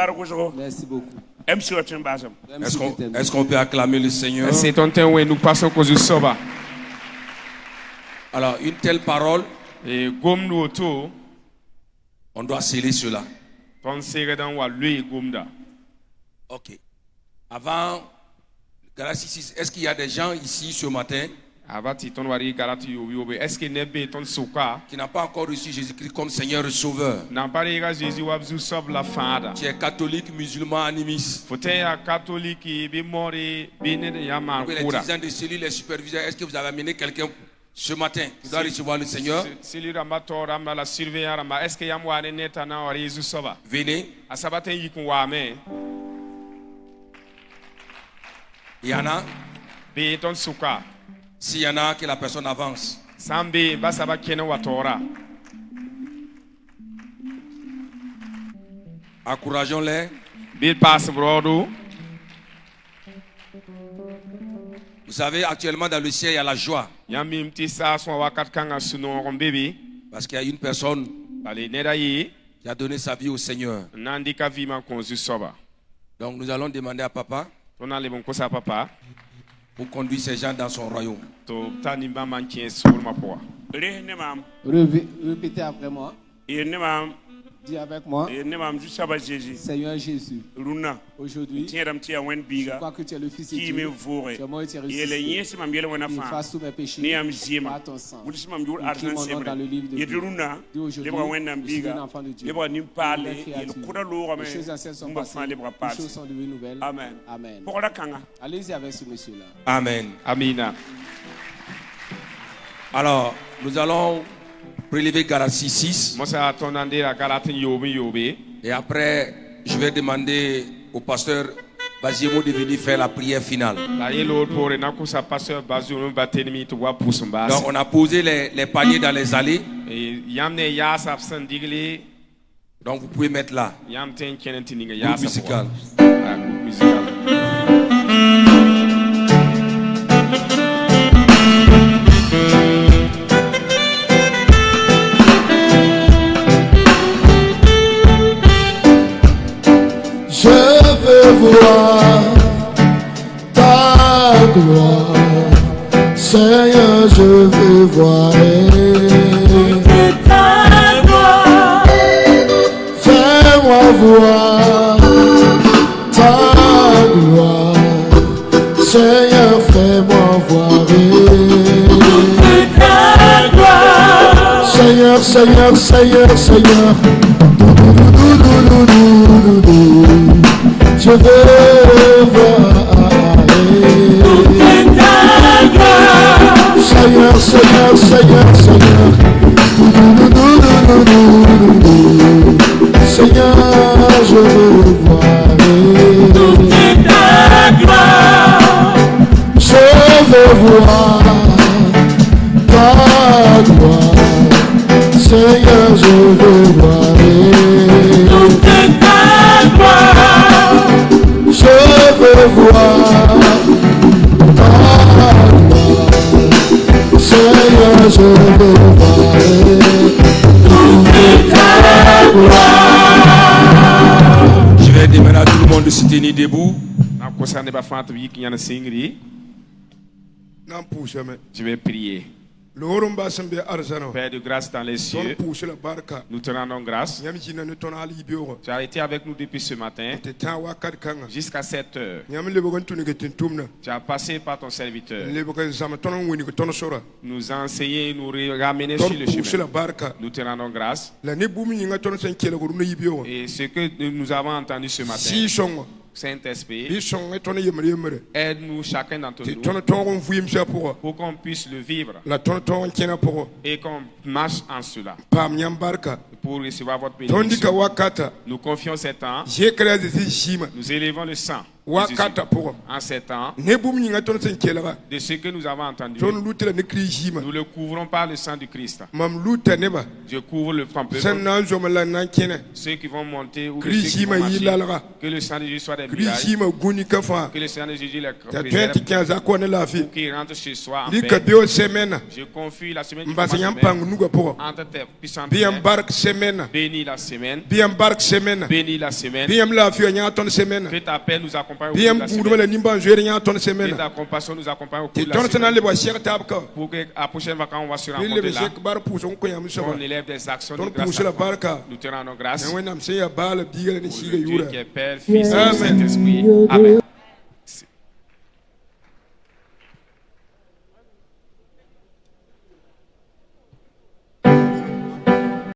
Merci beaucoup. Est-ce qu'on peut acclamer le Seigneur? C'est ton temps où nous passons cause du soba. Alors, une telle parole, et comme nous autour, on doit sceller cela. Ok. Avant Galatie 6, est-ce qu'il y a des gens ici ce matin qui n'ont pas encore reçu Jésus-Christ comme Seigneur et Sauveur? Tu es catholique, musulman, animiste. Les dirigeants de cellules, les superviseurs, est-ce que vous avez amené quelqu'un ce matin qui doit recevoir le Seigneur? Venez. Il y en a. S'il y en a, que la personne avance. Encourageons-les. Vous savez, actuellement dans le ciel, il y a la joie. Parce qu'il y a une personne qui a donné sa vie au Seigneur. Donc nous allons demander à Papa pour conduire ces gens dans son royaume. Répétez après moi. Dis avec moi. Seigneur Jésus, aujourd'hui, je crois que tu es le Fils de Dieu. Tu es mort et tu es ressuscité. Tu effaces tous mes péchés par ton sang. Écris mon nom dans le livre de vie. Dis aujourd'hui, je suis un enfant de Dieu. Les choses anciennes sont passées. Les choses sont devenues nouvelles. Amen. Amen. Allez-y avec ce monsieur-là. Amen. Amina. Alors, nous allons prélever Galatie 6. Et après, je vais demander au pasteur Baziemo de venir faire la prière finale. Donc, on a posé les paniers dans les allées. Donc, vous pouvez mettre là. Groupe musical. Voir ta gloire, Seigneur, je veux voir ta gloire. Fais-moi voir ta gloire, Seigneur, fais-moi voir ta gloire. Seigneur, Seigneur, Seigneur, Seigneur. Je veux voir ta gloire. Seigneur, Seigneur, Seigneur, Seigneur. Seigneur, je veux voir toute ta gloire. Je veux voir ta gloire. Seigneur, je veux voir toute ta gloire. Je veux voir ta gloire. Seigneur, je veux voir toute ta gloire. Je vais demander à tout le monde de se tenir debout. Je vais prier. Père de grâce dans les cieux, nous te rendons grâce. Tu as été avec nous depuis ce matin jusqu'à 7 heures. Tu as passé par ton serviteur. Nous as enseigné et nous ramener sur le chemin. Nous te rendons grâce. Et ce que nous avons entendu ce matin, Saint-Esprit, aide-nous chacun d'entre nous pour qu'on puisse le vivre et qu'on marche en cela pour recevoir votre bénédiction. Nous confions ces temps, nous élevons le sang en ces temps de ce que nous avons entendu. Nous le couvrons par le sang du Christ. Je couvre le ton peuple, ceux qui vont monter ou ceux qui vont marcher. Que le sang de Jésus soit des mirages. Que le sang de Jésus les préserve pour qu'ils rentrent chez soi en paix. Je confie la semaine qui commence entre tes puissantes mains. Bénis la semaine. Bénis la semaine. Que ta paix nous accompagne au cours de la semaine. Que ta compassion nous accompagne au cours de la semaine. Pour que à la prochaine vacances on va se rencontrer là. On élève des actions de grâce. Nous te rendons grâce. Pour le Dieu qui est Père, Fils et Saint-Esprit. Amen.